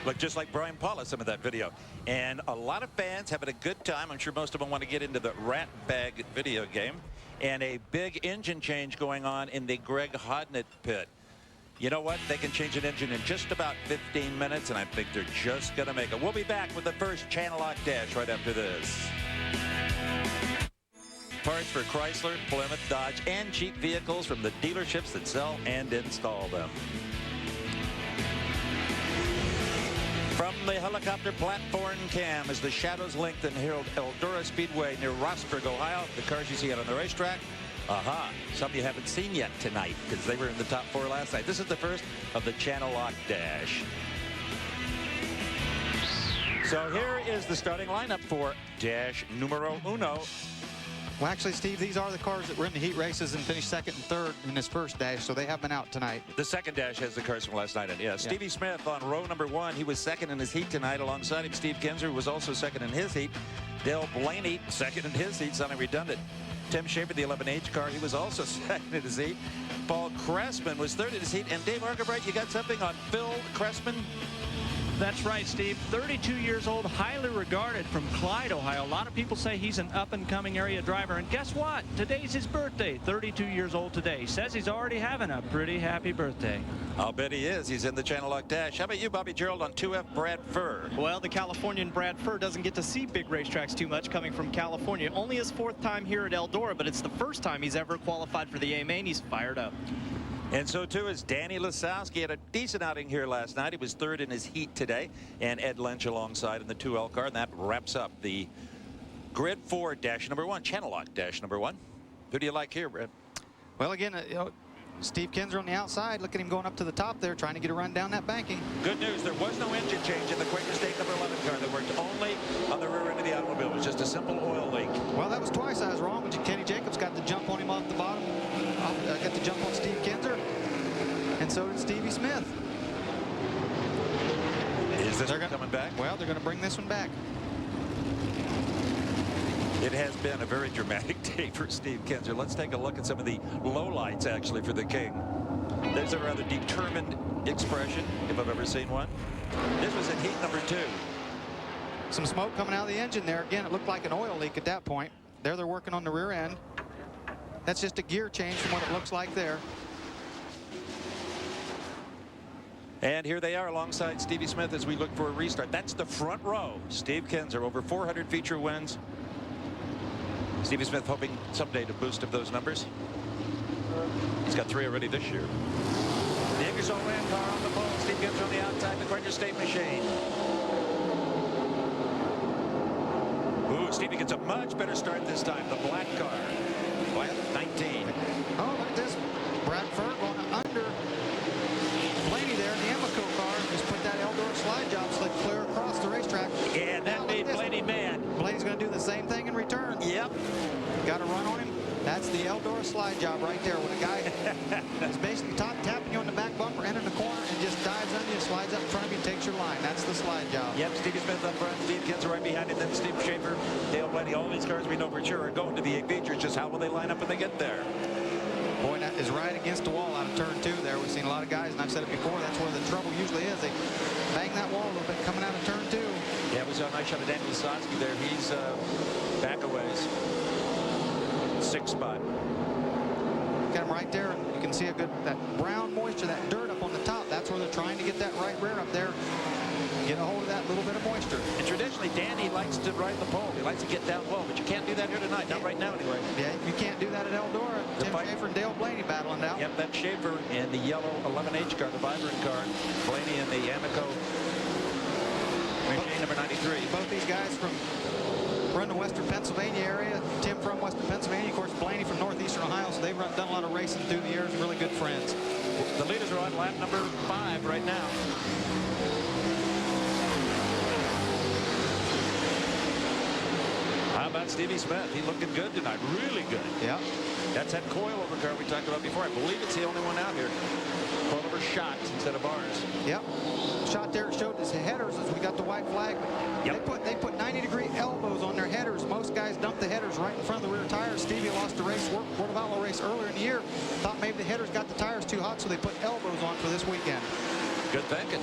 Look just like Brian Paulus, some of that video. And a lot of fans having a good time. I'm sure most of them want to get into the Rat Bag video game. And a big engine change going on in the Greg Hodnett pit. You know what? They can change an engine in just about 15 minutes, and I think they're just going to make it. We'll be back with the first Channel Lock Dash right after this. Parts for Chrysler, Plymouth, Dodge, and Jeep vehicles from the dealerships that sell and install them. From the helicopter platform cam as the shadows lengthen here at Eldora Speedway near Rossburg, Ohio. The cars you see out on the racetrack. Some you haven't seen yet tonight because they were in the top 4 last night. This is the first of the Channel Lock Dash. So here is the starting lineup for Dash Numero Uno.
Well, actually, Steve, these are the cars that were in the heat races and finished 2nd and 3rd in this first dash, so they have been out tonight.
The second dash has the cars from last night. Yeah, Stevie Smith on row number 1. He was 2nd in his heat tonight. Alongside him, Steve Kinzer was also 2nd in his heat. Dale Blaney, 2nd in his heat, sounding redundant. Tim Schaefer, the 11H car, he was also 2nd in his heat. Paul Cressman was 3rd in his heat. And Dave Argabright, you got something on Phil Cressman?
That's right, Steve. 32 years old, highly regarded from Clyde, Ohio. A lot of people say he's an up-and-coming area driver. And guess what? Today's his birthday. 32 years old today. He says he's already having a pretty happy birthday.
I'll bet he is. He's in the Channel Lock Dash. How about you, Bobby Gerald, on 2F Brad Furr?
Well, the Californian Brad Furr doesn't get to see big racetracks too much coming from California. Only his 4th time here at Eldora, but it's the first time he's ever qualified for the A-Main. He's fired up.
And so, too, is Danny Lasowski. Had a decent outing here last night. He was 3rd in his heat today. And Ed Lynch alongside in the 2L car. And that wraps up the Grid 4 Dash number 1, Channel Lock Dash number 1. Who do you like here, Brad?
Well, again, you know, Steve Kinzer on the outside. Look at him going up to the top there, trying to get a run down that banking.
Good news. There was no engine change in the Quaker State number 11 car. That worked only on the rear end of the automobile. It was just a simple oil leak.
Well, that was twice I was wrong. But Kenny Jacobs got the jump on him off the bottom. Got the jump on Steve Kinzer. And so did Stevie Smith.
Is this coming back?
Well, they're going to bring this one back.
It has been a very dramatic day for Steve Kinzer. Let's take a look at some of the lowlights, actually, for the King. There's a rather determined expression, if I've ever seen one. This was in heat number 2.
Some smoke coming out of the engine there. Again, it looked like an oil leak at that point. There they're working on the rear end. That's just a gear change from what it looks like there.
And here they are alongside Stevie Smith as we look for a restart. That's the front row. Steve Kinzer, over 400 feature wins. Stevie Smith hoping someday to boost up those numbers. He's got 3 already this year. The Ingersoll Rand car on the pole. Steve Kinzer on the outside, the Quaker State machine. Ooh, Stevie gets a much better start this time. The black car. 19.
Oh, look at this. Brad Ferg going under Blaney there in the Amoco car. Just put that Eldora slide job slid clear across the racetrack.
Yeah, that made Blaney mad.
Blaney's going to do the same thing in return.
Yep.
Got to run on him. That's the Eldora slide job right there, when a guy is basically tapping you on the back bumper, entering the corner, and just dives under you, slides up in front of you, takes your line. That's the slide job.
Yep, Stevie Smith up front, Steve Kinzer right behind him, then Steve Schaefer, Dale Blaney. All these cars we know for sure are going to the 8 features. Just how will they line up when they get there?
Boy, that is right against the wall out of turn 2 there. We've seen a lot of guys, and I've said it before, that's where the trouble usually is. They bang that wall a little bit coming out of turn 2.
Yeah, we saw a nice shot of Daniel Lasowski there. He's back a ways. 6th spot.
Got him right there, and you can see a good, that brown moisture, that dirt up on the top. That's where they're trying to get that right rear up there. Get a hold of that little bit of moisture.
And traditionally, Danny likes to ride the pole. He likes to get down low, but you can't do that here tonight. Not right now, anyway.
Yeah, you can't do that at Eldora. Tim Schaefer and Dale Blaney battling out.
Yep, that's Schaefer in the yellow 11H car, the Vibrant car. Blaney in the Amoco machine number 93.
Both these guys run the Western Pennsylvania area. Tim from Western Pennsylvania, of course, Blaney from Northeastern Ohio, so they've done a lot of racing through the years. Really good friends.
The leaders are on lap number 5 right now. How about Stevie Smith? He looking good tonight. Really good.
Yeah.
That's that coilover car we talked about before. I believe it's the only one out here. Coilover shot instead of bars.
Yep. Shot there showed his headers as we got the white flag. Yep. They put 90-degree elbows on their headers. Most guys dump the headers right in front of the rear tires. Stevie lost a race, World of Outlaw race earlier in the year. Thought maybe the headers got the tires too hot, so they put elbows on for this weekend.
Good thinking.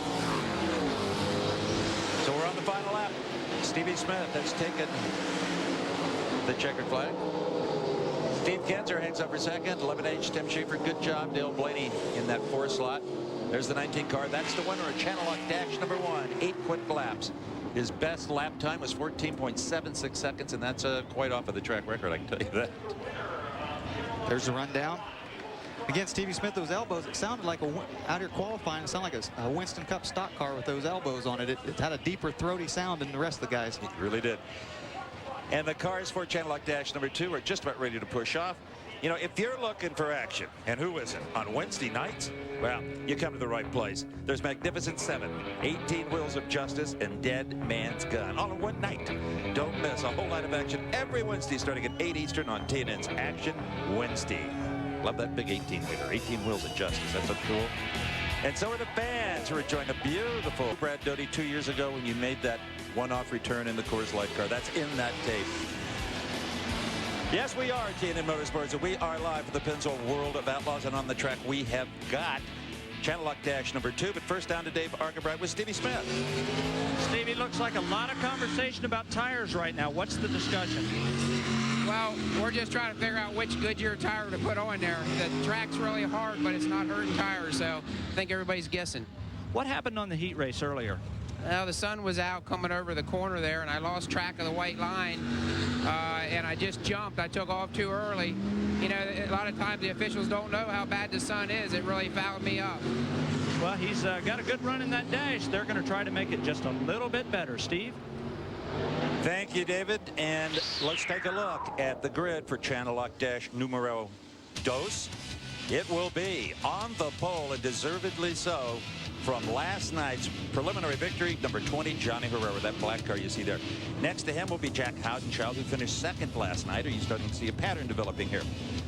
So we're on the final lap. Stevie Smith has taken the checkered flag. Steve Kinzer hangs up for second. 11H, Tim Schaefer, good job. Dale Blaney in that 4th slot. There's the 19 car. That's the winner of Channel Lock Dash number 1. 8 quick laps. His best lap time was 14.76 seconds, and that's quite off of the track record, I can tell you that.
There's the rundown. Again, Stevie Smith, those elbows, it sounded like out here qualifying, it sounded like a Winston Cup stock car with those elbows on it. It had a deeper, throaty sound than the rest of the guys.
It really did. And the cars for Channel Lock Dash number 2 are just about ready to push off. You know, if you're looking for action, and who isn't, on Wednesday nights, well, you come to the right place. There's Magnificent 7, 18 Wheels of Justice, and Dead Man's Gun, all in one night. Don't miss a whole night of action every Wednesday starting at 8 Eastern on TNN's Action Wednesday. Love that big 18-wheeler, 18 Wheels of Justice. That's so cool. And so are the fans who are enjoying a beautiful Brad Doty 2 years ago when you made that one-off return in the Coors Light car. That's in that tape. Yes, we are TNN Motorsports, and we are live for the Pennzoil World of Outlaws, and on the track we have got Channel Lock Dash number 2, but first down to Dave Argabright with Stevie Smith.
Stevie, looks like a lot of conversation about tires right now. What's the discussion?
Well, we're just trying to figure out which Goodyear tire to put on there. The track's really hard, but it's not hurting tires, so I think everybody's guessing.
What happened on the heat race earlier?
Well, the sun was out coming over the corner there, and I lost track of the white line, and I just jumped. I took off too early. You know, a lot of times the officials don't know how bad the sun is. It really fouled me up.
Well, he's got a good run in that dash. They're going to try to make it just a little bit better. Steve?
Thank you, David. And let's take a look at the grid for Channel Lock Dash numero 2. It will be on the pole, and deservedly so, from last night's preliminary victory, number 20, Johnny Herrera, that black car you see there. Next to him will be Jack Houdenchild, who finished second last night. Are you starting to see a pattern developing here?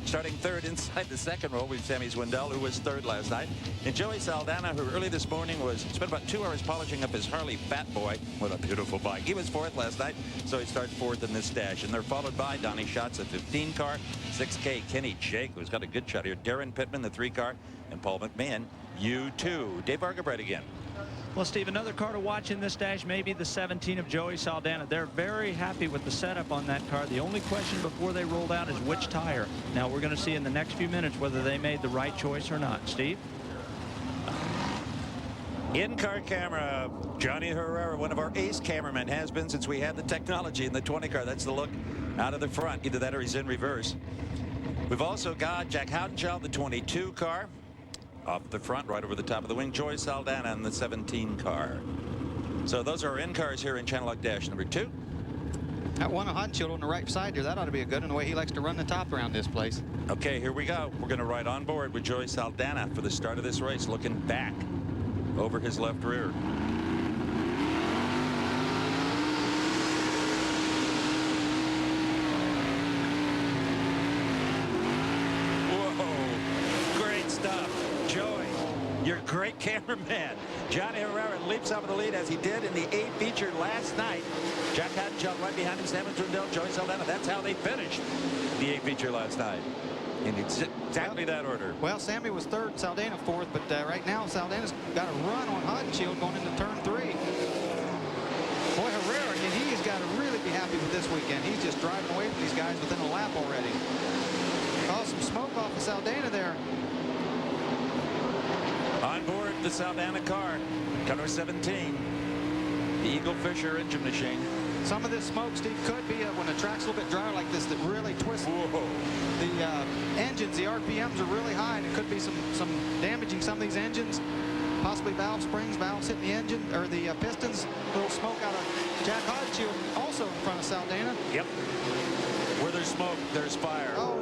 Starting third inside the second row with Sammy Swindell, who was third last night. And Joey Saldana, who early this morning spent about 2 hours polishing up his Harley Fat Boy. What a beautiful bike. He was fourth last night, so he started fourth in this dash. And they're followed by Donnie Schatz, a 15 car, 6K Kenny Jake, who's got a good shot here, Darren Pittman, the 3 car, and Paul McMahon, U2. Dave Argabright again.
Well, Steve, another car to watch in this dash, maybe the 17 of Joey Saldana. They're very happy with the setup on that car. The only question before they rolled out is which tire. Now, we're going to see in the next few minutes whether they made the right choice or not. Steve?
In-car camera, Johnny Herrera, one of our ace cameramen, has been since we had the technology in the 20 car. That's the look out of the front. Either that or he's in reverse. We've also got Jack Houdenschall, the 22 car. Off the front, right over the top of the wing, Joey Saldana in the 17 car. So those are our in-cars here in Channel Lock Dash number 2.
That one of Houdenschall on the right side there, that ought to be a good one, the way he likes to run the top around this place.
Okay, here we go. We're going to ride on board with Joey Saldana for the start of this race, looking back over his left rear. Whoa, great stuff. Joey, you're a great cameraman. Johnny Herrera leaps over the lead as he did in the 8 feature last night. Jack Houdenschall right behind him, Sam Trudell, Joey Saldana. That's how they finished the 8 feature last night. In exactly that order.
Well, Sammy was 3rd, Saldana 4th, but right now Saldana's got a run on Houdenschall going into turn 3. Boy, Herrera, and he's got to really be happy with this weekend. He's just driving away from these guys within a lap already. Caused some smoke off of Saldana there.
On board the Saldana car, car 17, the Eagle Fisher engine machine.
Some of this smoke, Steve, could be when the track's a little bit drier like this that really twists the engines. The RPMs are really high, and it could be some damaging some of these engines. Possibly valve springs, valves hitting the engine or the pistons. A little smoke out of Jack Houdenschall, also in front of Saldana.
Yep. Where there's smoke, there's fire.
Oh,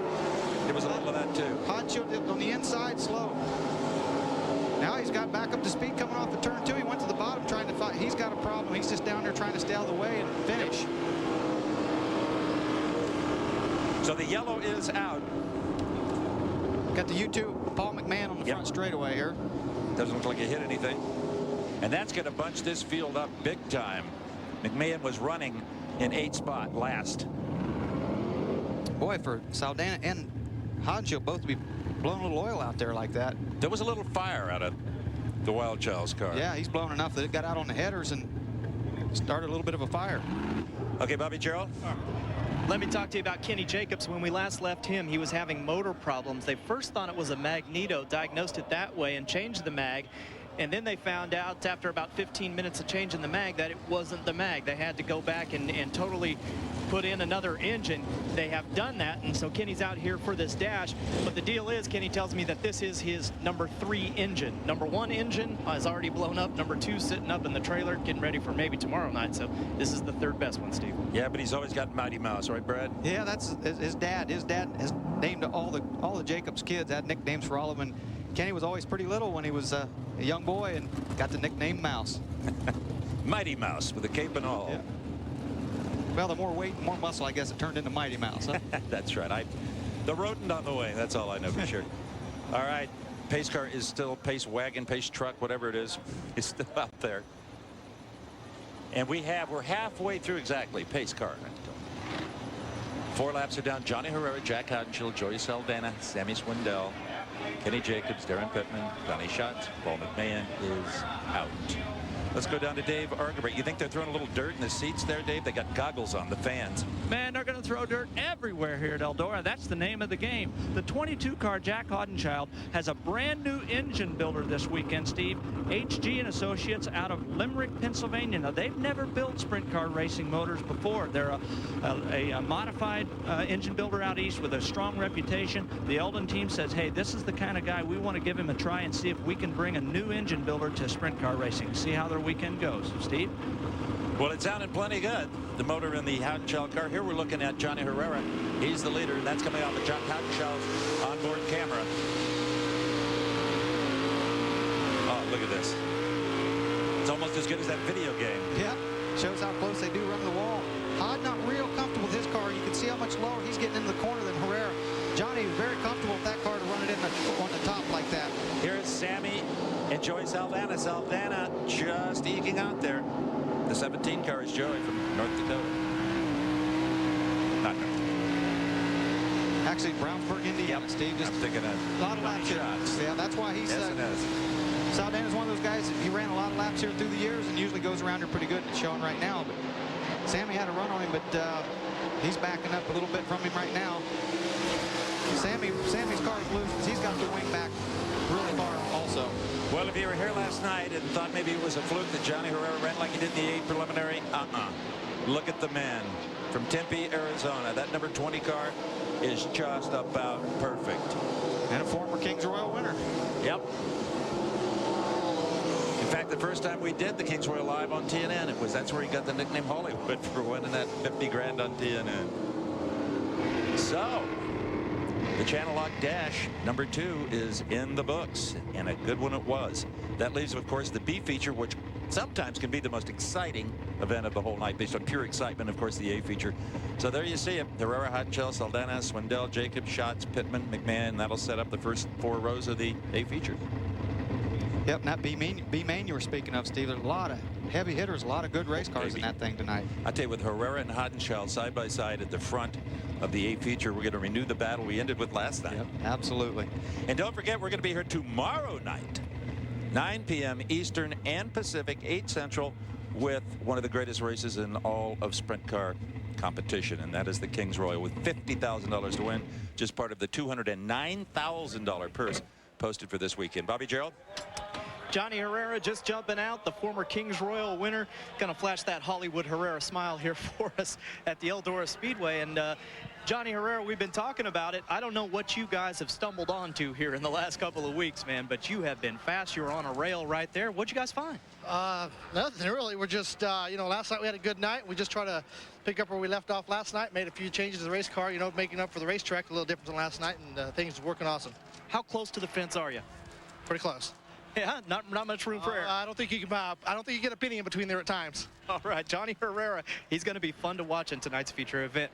there was a little of that too.
Houdenschall on the inside, slow. Now he's got back up to speed coming off of turn 2. He went to the bottom trying to fight. He's got a problem. He's just down there trying to stay out of the way and finish.
So the yellow is out.
Got the U2 Paul McMahon on the front straightaway here.
Doesn't look like he hit anything. And that's going to bunch this field up big time. McMahon was running in 8th spot last.
Boy, for Saldana and Houdenschall both to be blowing a little oil out there like that.
There was a little fire out of the Wild Child's car.
Yeah, he's blown enough that it got out on the headers and started a little bit of a fire.
Okay, Bobby Gerald.
Let me talk to you about Kenny Jacobs. When we last left him, he was having motor problems. They first thought it was a magneto, diagnosed it that way, and changed the mag. And then they found out after about 15 minutes of changing the mag that it wasn't the mag. They had to go back and totally put in another engine. They have done that, and so Kenny's out here for this dash. But the deal is, Kenny tells me that this is his number 3 engine. Number 1 engine has already blown up. Number 2 sitting up in the trailer, getting ready for maybe tomorrow night. So this is the 3rd best one, Steve.
Yeah, but he's always got Mighty Mouse, right, Brad?
Yeah, that's his dad. His dad has named all the Jacobs kids, had nicknames for all of them. And Kenny was always pretty little when he was a young boy and got the nickname Mouse.
Mighty Mouse with a cape and all.
Yeah. Well, the more weight and more muscle, I guess it turned into Mighty Mouse. Huh?
That's right. The rodent on the way. That's all I know for sure. All right. Pace car is still, pace wagon, pace truck, whatever it is still out there. And we're halfway through exactly. Pace car. 4 laps are down. Johnny Herrera, Jack Houdenschall, Joey Saldana, Sammy Swindell, Kenny Jacobs, Darren Pittman, Donnie Schatz, Paul McMahon is out. Let's go down to Dave Argabright. You think they're throwing a little dirt in the seats there, Dave? They got goggles on, the fans.
Man, they're going to throw dirt everywhere here at Eldora. That's the name of the game. The 22 car Jack Houdenschall has a brand new engine builder this weekend, Steve. HG and Associates out of Limerick, Pennsylvania. Now, they've never built sprint car racing motors before. They're a modified engine builder out east with a strong reputation. The Eldon team says, hey, this is the kind of guy we want to give him a try and see if we can bring a new engine builder to sprint car racing. See how their weekend goes. Steve?
Well, it sounded plenty good. The motor in the Houdenschall car. Here we're looking at Johnny Herrera. He's the leader, and that's coming off of Jack Houdenschall's onboard camera. Oh, look at this. It's almost as good as that video game.
Yeah, shows how close they do run the wall. Hod not real comfortable with his car. You can see how much lower he's getting into the corner than Herrera. Johnny was very comfortable with that car to run it in on the top like that.
Here's Sammy and Joey Saldana. Saldana just eking out there. The 17 car is Joey from North Dakota. Not North Dakota.
Actually, Brownsburg, Indiana, Steve. Just
I'm thinking
a lot of lap shots. Yeah, that's why he's...
Yes, it is.
Saldana's one of those guys, he ran a lot of laps here through the years and usually goes around here pretty good. It's showing right now. But Sammy had a run on him, but he's backing up a little bit from him right now. Sammy's car is loose. He's got the wing back really far also.
Well, if you were here last night and thought maybe it was a fluke that Johnny Herrera ran like he did in the 8 preliminary, look at the man from Tempe, Arizona. That number 20 car is just about perfect.
And a former Kings Royal winner.
Yep. In fact, the first time we did the Kings Royal live on TNN, that's where he got the nickname Hollywood for winning that 50 grand on TNN. So, the Channel Lock Dash number 2 is in the books, and a good one it was. That leaves, of course, the B feature, which sometimes can be the most exciting event of the whole night based on pure excitement. Of course, the A feature. So there you see it. Herrera, Hotchell, Saldana, Swindell, Jacobs, Schatz, Pittman, McMahon. That'll set up the first 4 rows of the A feature.
Yep, and that B main you were speaking of, Steve. There's a lot of heavy hitters, a lot of good race cars in that thing tonight.
I tell you, with Herrera and Hotchell side by side at the front of the A feature, we're going to renew the battle we ended with last night.
Yep, absolutely.
And don't forget, we're going to be here tomorrow night, 9 p.m. Eastern and Pacific, 8 Central, with one of the greatest races in all of sprint car competition, and that is the Kings Royal, with $50,000 to win, just part of the $209,000 purse posted for this weekend. Bobby Gerald?
Johnny Herrera just jumping out, the former Kings Royal winner. Gonna flash that Hollywood Herrera smile here for us at the Eldora Speedway. And Johnny Herrera, we've been talking about it. I don't know what you guys have stumbled onto here in the last couple of weeks, man, but you have been fast. You were on a rail right there. What'd you guys find?
Nothing really. We're just, you know, last night we had a good night. We just try to pick up where we left off last night, made a few changes to the race car, you know, making up for the racetrack, a little different than last night, and things are working awesome.
How close to the fence are you?
Pretty close.
Yeah, not much room for error.
I don't think you can. I don't think you get a penny in between there at times.
All right, Johnny Herrera. He's going to be fun to watch in tonight's feature event,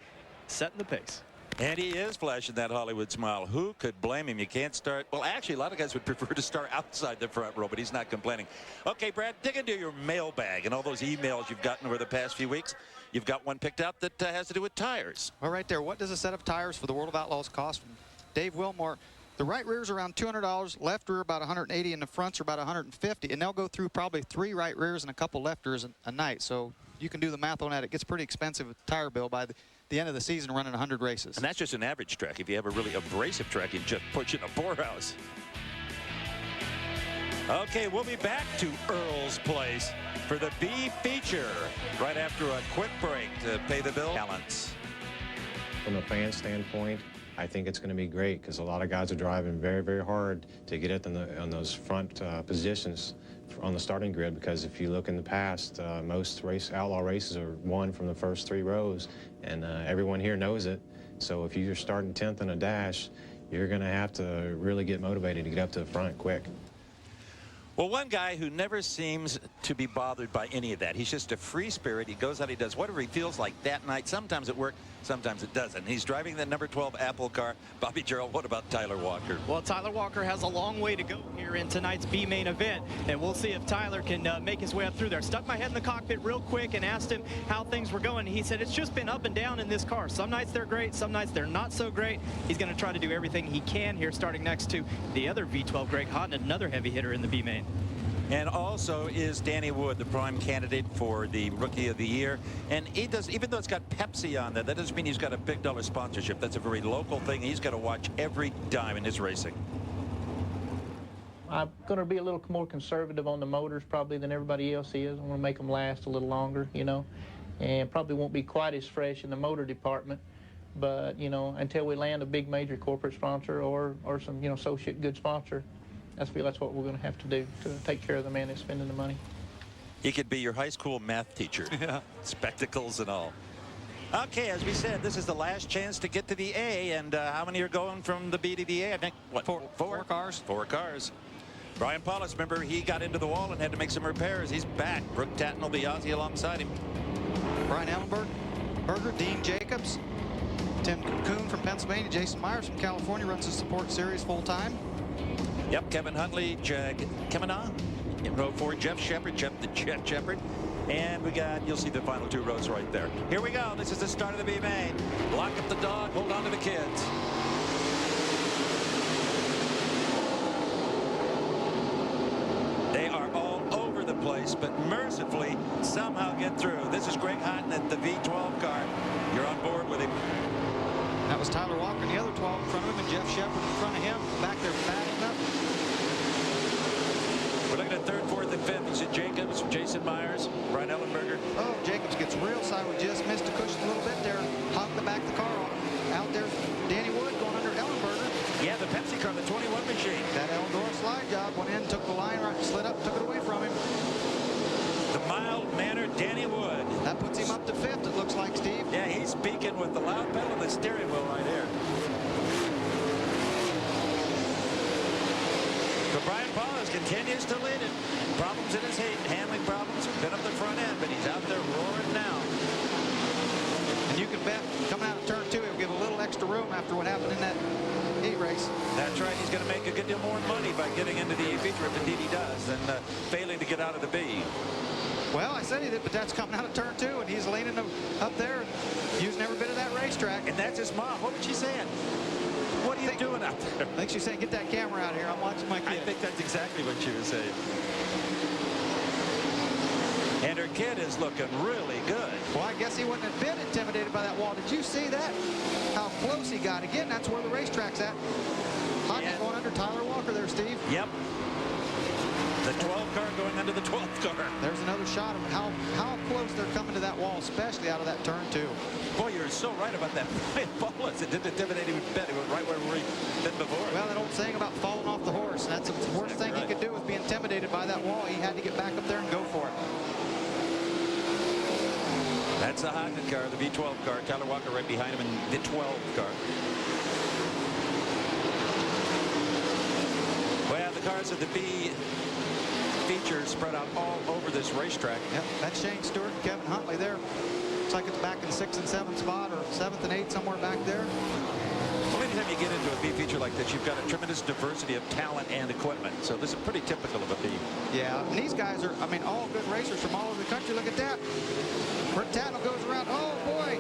setting the pace.
And he is flashing that Hollywood smile. Who could blame him? You can't start. Well, actually, a lot of guys would prefer to start outside the front row, but he's not complaining. Okay, Brad, dig into your mailbag and all those emails you've gotten over the past few weeks. You've got one picked out that has to do with tires.
Well, right there. What does a set of tires for the World of Outlaws cost? From Dave Wilmore. The right rear is around $200, left rear about $180, and the fronts are about $150. And they'll go through probably 3 right rears and a couple left rears a night. So you can do the math on that. It gets pretty expensive with tire bill by the end of the season running 100 races.
And that's just an average track. If you have a really abrasive track, you just put you in a poorhouse. Okay, we'll be back to Earl's Place for the B feature right after a quick break to pay the bill. Balance.
From a fan standpoint, I think it's going to be great because a lot of guys are driving very, very hard to get it on those front positions on the starting grid, because if you look in the past, most outlaw races are won from the first 3 rows, and everyone here knows it. So if you're starting 10th in a dash, you're going to have to really get motivated to get up to the front quick.
Well, one guy who never seems to be bothered by any of that. He's just a free spirit. He goes out, he does whatever he feels like that night. Sometimes it works, sometimes it doesn't. He's driving the number 12 Apple car. Bobby Gerald, what about Tyler Walker?
Well, Tyler Walker has a long way to go here in tonight's B main event, and we'll see if Tyler can make his way up through there. Stuck my head in the cockpit real quick and asked him how things were going. He said it's just been up and down in this car. Some nights they're great, some nights they're not so great. He's going to try to do everything he can here, starting next to the other V12, Greg Hodden, another heavy hitter in the B main.
And also is Danny Wood, the prime candidate for the Rookie of the Year. And he does, even though it's got Pepsi on there, that doesn't mean he's got a big dollar sponsorship. That's a very local thing. He's got to watch every dime in his racing.
I'm going to be a little more conservative on the motors probably than everybody else is. I'm going to make them last a little longer, you know, and probably won't be quite as fresh in the motor department. But, you know, until we land a big major corporate sponsor or some, you know, associate good sponsor, I feel that's what we're going to have to do to take care of the man that's spending the money.
He could be your high school math teacher.
Yeah.
Spectacles and all. Okay, as we said, this is the last chance to get to the A. And how many are going from the B to the A? I think, what, four cars? 4 cars. Brian Paulus, remember, he got into the wall and had to make some repairs. He's back. Brooke Tatton will be Ozzy alongside him.
Brian Ellenberger, Dean Jacobs, Tim Kuhn from Pennsylvania, Jason Myers from California runs the support series full-time.
Yep, Kevin Huntley, Jag Kemina in row 4, Jeff Shepard, Jeff Shepard. And we got, you'll see the final 2 rows right there. Here we go. This is the start of the B main. Lock up the dog, hold on to the kids. race, but mercifully somehow get through. This is Greg Houghton at the V12 car. You're on board with him.
That was Tyler Walker in the other 12 in front of him, and Jeff Shepard in front of him. Back there batting up.
We're looking at third, fourth, and fifth. You see Jacobs, Jason Myers, Brian Ellenberger.
Oh, Jacobs gets real sideways. Just missed a cushion a little bit there. Honked the back of the car off. Out there, Danny Wood going under Ellenberger.
Yeah, the Pepsi car, the 21 machine.
That Eldora slide job went in, took the line right, slid up, took it away from him.
The mild-mannered Danny Wood.
That puts him up to fifth, it looks like, Steve.
Yeah, he's speaking with the loud pedal and the steering wheel right here. But Brian Paulus continues to lead it. Problems in his heat, handling problems, been up the front end, but he's out there roaring now.
And you can bet coming out of turn 2, he'll give a little extra room after what happened in that heat race.
That's right. He's going to make a good deal more money by getting into the A feature if indeed he does than failing to get out of the B.
Well, I said he did, but that's coming out of turn 2, and he's leaning up there and using every bit of that racetrack.
And that's his mom. What was she saying? What are you doing out there?
I think she's saying, get that camera out here. I'm watching my kid.
I think that's exactly what she was saying. And her kid is looking really good.
Well, I guess he wouldn't have been intimidated by that wall. Did you see that? How close he got. Again, that's where the racetrack's at. Houghton going under Tyler Walker there, Steve.
Yep. The 12 car going under the 12th car.
There's another shot of how close they're coming to that wall, especially out of that turn 2.
Boy, you're so right about that. Paulus, it didn't intimidate him a bit. It was right where we've been before.
Well, that old saying about falling off the horse. That's the worst thing he could do was be intimidated by that wall. He had to get back up there and go for it.
That's the Houghton car, the V12 car. Tyler Walker right behind him in the 12 car. Well, the cars of the B features spread out all over this racetrack.
Yep, that's Shane Stewart and Kevin Huntley there. Looks like it's back in 6th and 7th spot, or 7th and 8th, somewhere back there.
Well, anytime you get into a B feature like this, you've got a tremendous diversity of talent and equipment. So this is pretty typical of a B.
Yeah, and these guys are, I mean, all good racers from all over the country. Look at that. Rick Tatnell goes around, oh boy,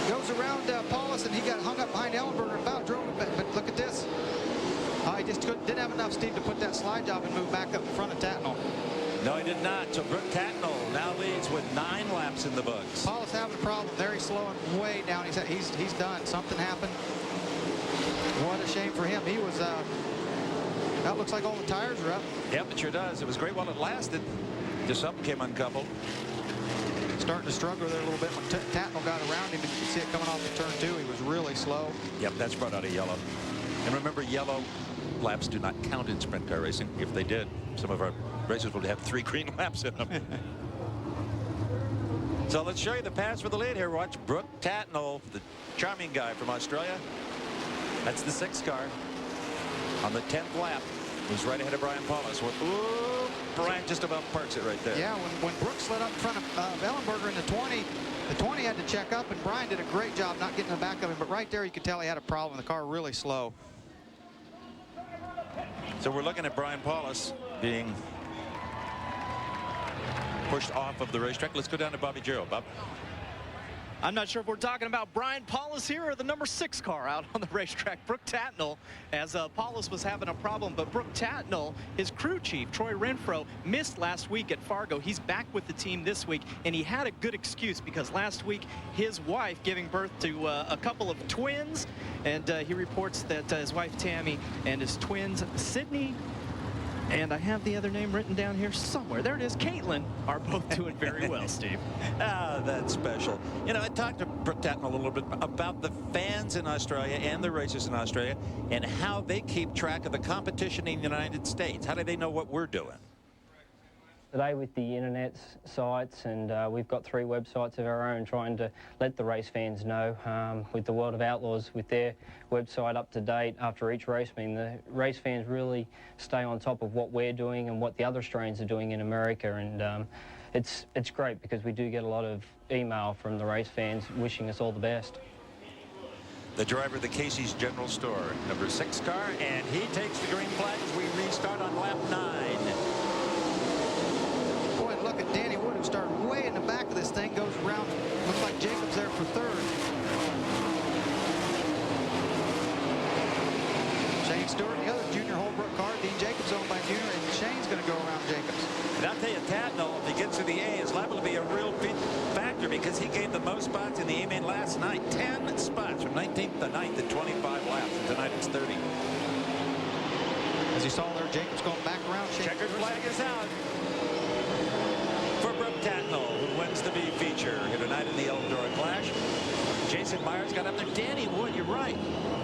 goes around Paulus, and he got hung up behind Ellenberger and about drove it, but look at this. He just didn't have enough, Steve, to put that slide job and move back up in front of Tatnell.
No, he did not. So Brooke Tatnell now leads with 9 laps in the books.
Paulus having a problem. There he's slowing way down. He's done. Something happened. What a shame for him. He was, that looks like all the tires are up.
Yep, it sure does. It was great while it lasted. Just something came uncoupled.
Starting to struggle there a little bit when Tatnell got around him. And you can see it coming off the turn 2. He was really slow.
Yep, that's brought out a yellow. And remember, yellow laps do not count in sprint car racing. If they did, some of our racers would have 3 green laps in them. So let's show you the pass for the lead here. Watch Brooke Tatnell, the charming guy from Australia. That's the 6th car. On the 10th lap, he's right ahead of Brian Paulus. Ooh, Brian just about parks it right there.
Yeah, when Brooke slid up in front of Ellenberger in the 20 had to check up, and Brian did a great job not getting in the back of him. But right there, you could tell he had a problem. The car really slow.
So we're looking at Brian Paulus being pushed off of the racetrack. Let's go down to Bobby Jarrell. Bob.
I'm not sure if we're talking about Brian Paulus here or the number 6 car out on the racetrack, Brooke Tatnell, as Paulus was having a problem. But Brooke Tatnell, his crew chief, Troy Renfro, missed last week at Fargo. He's back with the team this week, and he had a good excuse because last week his wife giving birth to a couple of twins, and he reports that his wife Tammy and his twins Sydney, and I have the other name written down here somewhere. There it is. Caitlin are both doing very well, Steve.
Ah, that's special. You know, I talked to Brooke Tatnell a little bit about the fans in Australia and the racers in Australia and how they keep track of the competition in the United States. How do they know what we're doing?
Today with the internet sites, and we've got 3 websites of our own trying to let the race fans know. With the World of Outlaws, with their website up to date after each race meeting, the race fans really stay on top of what we're doing and what the other Australians are doing in America, and it's great because we do get a lot of email from the race fans wishing us all the best.
The driver of the Casey's General Store, number 6 car, and he takes the green flag as we restart on lap 9.
Boy, look at Danny Wood, who started way in the back of this thing, goes around. Looks like Jacobs there for 3rd. Shane Stewart, the other junior Holbrook car. Dean Jacobs owned by Junior, and Shane's going to go around Jacobs.
And I'll tell you, gained the most spots in the A-main last night. 10 spots from 19th to 9th at 25 laps. And tonight it's 30.
As you saw there, Jacobs going back around.
Checkered flag is out for Brooke Tatnall, who wins the B feature here tonight in the Eldora Clash. Jason Myers got up there. Danny Wood, you're right.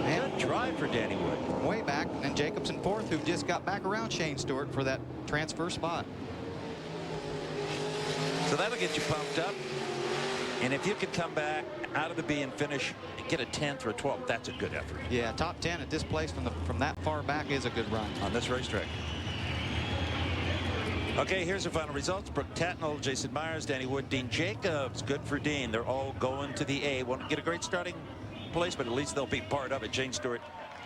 Good drive for Danny Wood.
Way back, and Jacobs in fourth, who just got back around Shane Stewart for that transfer spot.
So that'll get you pumped up. And if you could come back out of the B and finish and get a 10th or a 12th, that's a good effort.
Yeah, top 10 at this place from that far back is a good run
on this racetrack. Okay, here's the final results. Brooke Tatnall, Jason Myers, Danny Wood, Dean Jacobs. Good for Dean. They're all going to the A. Won't get a great starting place, but at least they'll be part of it. Shane Stewart,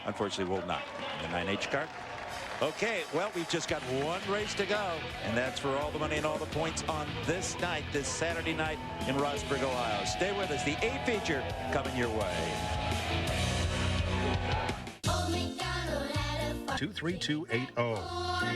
unfortunately, will not. The 9H car. Okay, well, we've just got one race to go, and that's for all the money and all the points on this night, this Saturday night in Rossburg, Ohio. Stay with us. The A feature coming your way.
23280.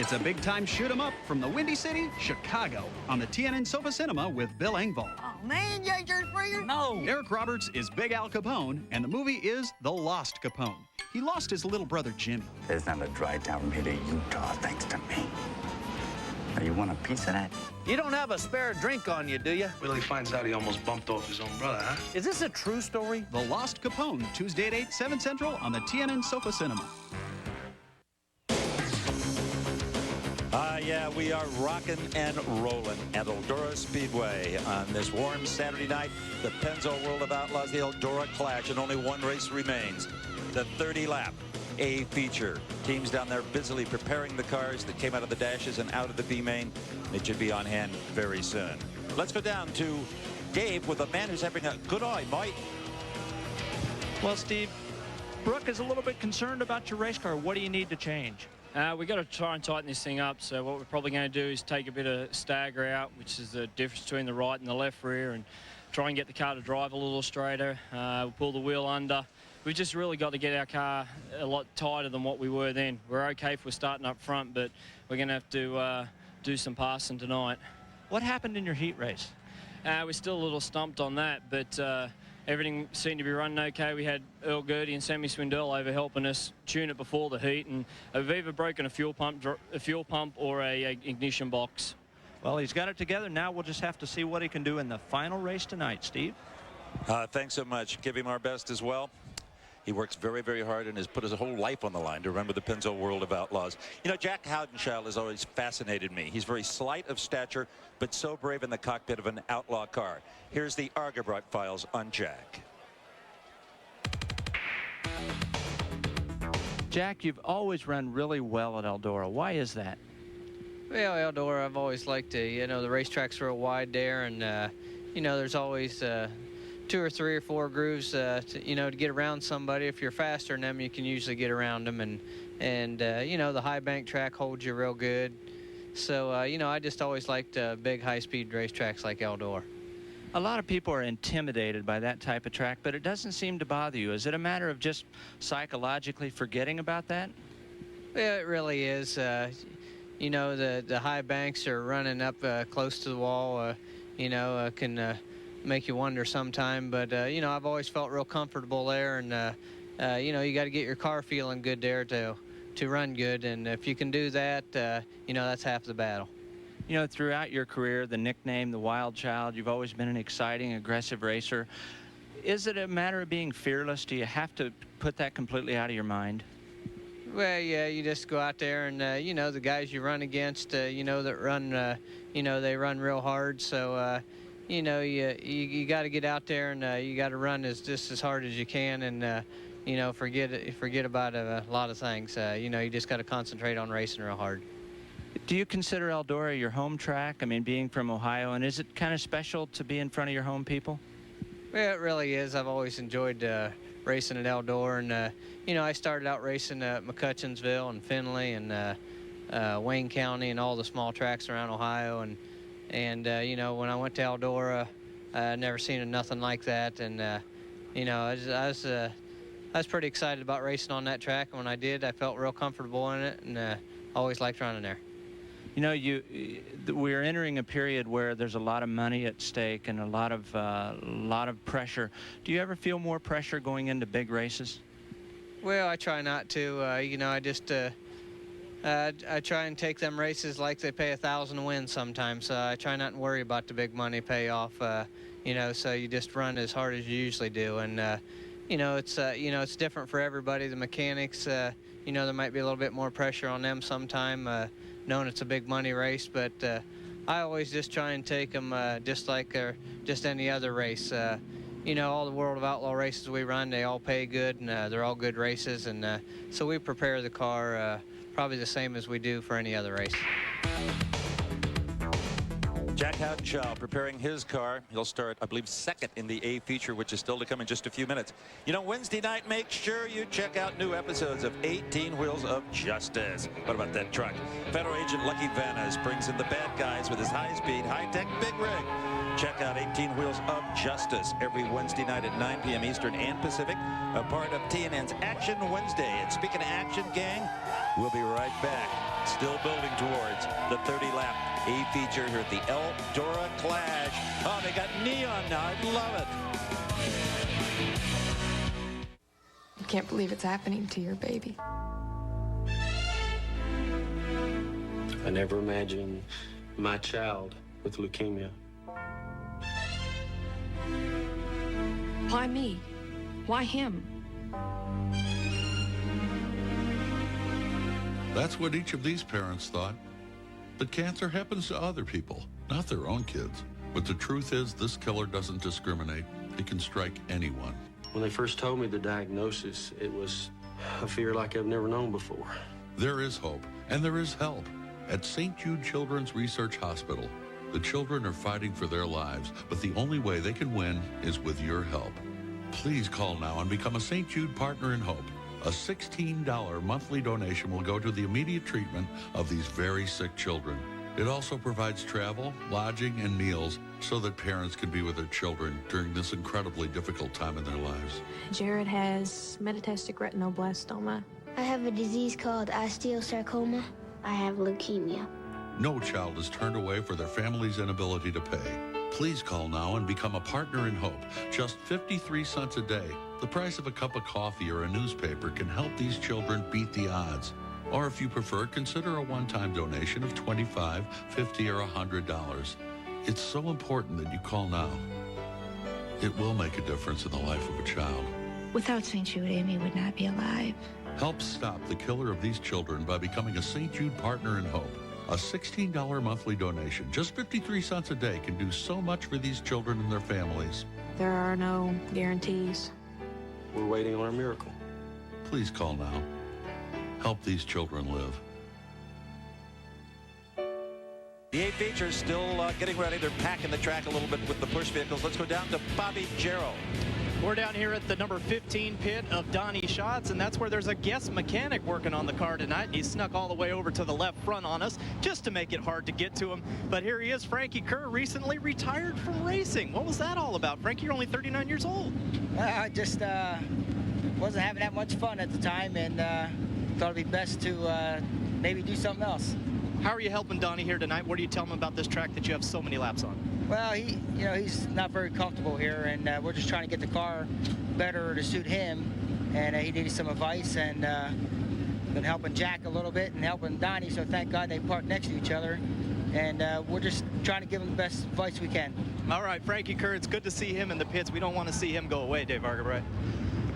It's a big-time shoot-'em-up from the Windy City, Chicago, on the TNN Sofa Cinema with Bill Engvall.
Oh, man, JJ's freaking? No.
Eric Roberts is Big Al Capone, and the movie is The Lost Capone. He lost his little brother, Jimmy.
There's not a drive down from here to Utah, thanks to me. Now, you want a piece of that?
You don't have a spare drink on you, do you?
Well, he finds out he almost bumped off his own brother, huh?
Is this a true story?
The Lost Capone, Tuesday at 8, 7 Central on the TNN Sofa Cinema.
Yeah, we are rocking and rolling at Eldora Speedway on this warm Saturday night. The Pennzoil World of Outlaws, the Eldora Clash, and only one race remains. The 30-lap A feature. Teams down there busily preparing the cars that came out of the dashes and out of the B main. It should be on hand very soon. Let's go down to Dave with a man who's having a good eye, Mike.
Well, Steve, Brooke is a little bit concerned about your race car. What do you need to change?
We've got to try and tighten this thing up. So what we're probably going to do is take a bit of stagger out, which is the difference between the right and the left rear, and try and get the car to drive a little straighter. We'll pull the wheel under. We've just really got to get our car a lot tighter than what we were then. We're okay if we're starting up front, but we're going to have to do some passing tonight.
What happened in your heat race?
We're still a little stumped on that, but everything seemed to be running okay. We had Earl Gertie and Sammy Swindell over helping us tune it before the heat, and we've either broken a fuel pump or a ignition box.
Well, he's got it together. Now we'll just have to see what he can do in the final race tonight, Steve.
Thanks so much. Give him our best as well. He works very, very hard and has put his whole life on the line to remember the Pennzoil World of Outlaws. You know, Jack Howdenchild has always fascinated me. He's very slight of stature, but so brave in the cockpit of an outlaw car. Here's the Argabrot files on Jack.
Jack, you've always run really well at Eldora. Why is that?
Well, Eldora, I've always liked to, you know, the racetrack's real wide there, and, you know, there's always 2 or 3 or 4 grooves, to get around somebody. If you're faster than them, you can usually get around them, and you know, the high bank track holds you real good. So, you know, I just always liked big high-speed racetracks like Eldora.
A lot of people are intimidated by that type of track, but it doesn't seem to bother you. Is it a matter of just psychologically forgetting about that?
Yeah, it really is. You know, the high banks are running up close to the wall, can make you wonder sometime, but you know, I've always felt real comfortable there, and you know, you got to get your car feeling good there to run good, and if you can do that, you know, that's half the battle.
You know, throughout your career, the nickname, the Wild Child, you've always been an exciting, aggressive racer. Is it a matter of being fearless? Do you have to put that completely out of your mind?
Well, yeah, you just go out there and, you know, the guys you run against, you know, that run, you know, they run real hard, so, you know, you got to get out there and you got to run just as hard as you can, and you know, forget about a lot of things. You know, you just got to concentrate on racing real hard.
Do you consider Eldora your home track? I mean, being from Ohio, and is it kind of special to be in front of your home people?
Yeah, it really is. I've always enjoyed racing at Eldora, and you know, I started out racing at McCutcheonsville and Findlay and Wayne County and all the small tracks around Ohio, and you know, when I went to Eldora, I never seen nothing like that, and you know, I was pretty excited about racing on that track, and when I did, I felt real comfortable in it, and always liked running there.
You know, we're entering a period where there's a lot of money at stake and a lot of pressure. Do you ever feel more pressure going into big races?
Well, I try not to. You know, I just I try and take them races like they pay $1,000 to win sometimes. I try not to worry about the big money payoff. You know, so you just run as hard as you usually do, and you know, it's different for everybody. The mechanics, you know, there might be a little bit more pressure on them sometime, knowing it's a big money race, but I always just try and take them just like just any other race. You know, all the World of Outlaw races we run, they all pay good, and they're all good races, and so we prepare the car probably the same as we do for any other race.
Jack Hounshaw preparing his car. He'll start, I believe, second in the A feature, which is still to come in just a few minutes. You know, Wednesday night, make sure you check out new episodes of 18 Wheels of Justice. What about that truck? Federal agent Lucky Vanas brings in the bad guys with his high-speed, high-tech big rig. Check out 18 Wheels of Justice every Wednesday night at 9 p.m. Eastern and Pacific, a part of TNN's Action Wednesday. And speaking of action, gang, we'll be right back. Still building towards the 30-lap A feature here at the Eldora Clash. Oh, they got neon now. I love it.
I can't believe it's happening to your baby.
I never imagined my child with leukemia.
Why me? Why him?
That's what each of these parents thought. But cancer happens to other people, not their own kids. But the truth is, this killer doesn't discriminate. It can strike anyone.
When they first told me the diagnosis, it was a fear like I've never known before.
There is hope, and there is help. At St. Jude Children's Research Hospital, the children are fighting for their lives, but the only way they can win is with your help. Please call now and become a St. Jude Partner in Hope. A $16 monthly donation will go to the immediate treatment of these very sick children. It also provides travel, lodging, and meals so that parents can be with their children during this incredibly difficult time in their lives.
Jared has metastatic retinoblastoma.
I have a disease called osteosarcoma. I have leukemia.
No child is turned away for their family's inability to pay. Please call now and become a Partner in Hope. Just 53 cents a day. The price of a cup of coffee or a newspaper can help these children beat the odds. Or if you prefer, consider a one-time donation of $25, $50, or $100. It's so important that you call now. It will make a difference in the life of a child.
Without St. Jude, Amy would not be alive.
Help stop the killer of these children by becoming a St. Jude Partner in Hope. A $16 monthly donation, just 53 cents a day, can do so much for these children and their families.
There are no guarantees.
We're waiting on a miracle.
Please call now. Help these children live.
The A feature is still getting ready. They're packing the track a little bit with the push vehicles. Let's go down to Bobby Jarrell.
We're down here at the number 15 pit of Donnie Schatz, and that's where there's a guest mechanic working on the car tonight. He snuck all the way over to the left front on us just to make it hard to get to him. But here he is, Frankie Kerr, recently retired from racing. What was that all about? Frankie, you're only 39 years old.
I just wasn't having that much fun at the time, and thought it'd be best to maybe do something else.
How are you helping Donnie here tonight? What do you tell him about this track that you have so many laps on?
Well, he's not very comfortable here, and we're just trying to get the car better to suit him. And he needed some advice, and been helping Jack a little bit and helping Donnie. So thank God they parked next to each other, and we're just trying to give him the best advice we can.
All right, Frankie Kerr, it's good to see him in the pits. We don't want to see him go away, Dave Argabright.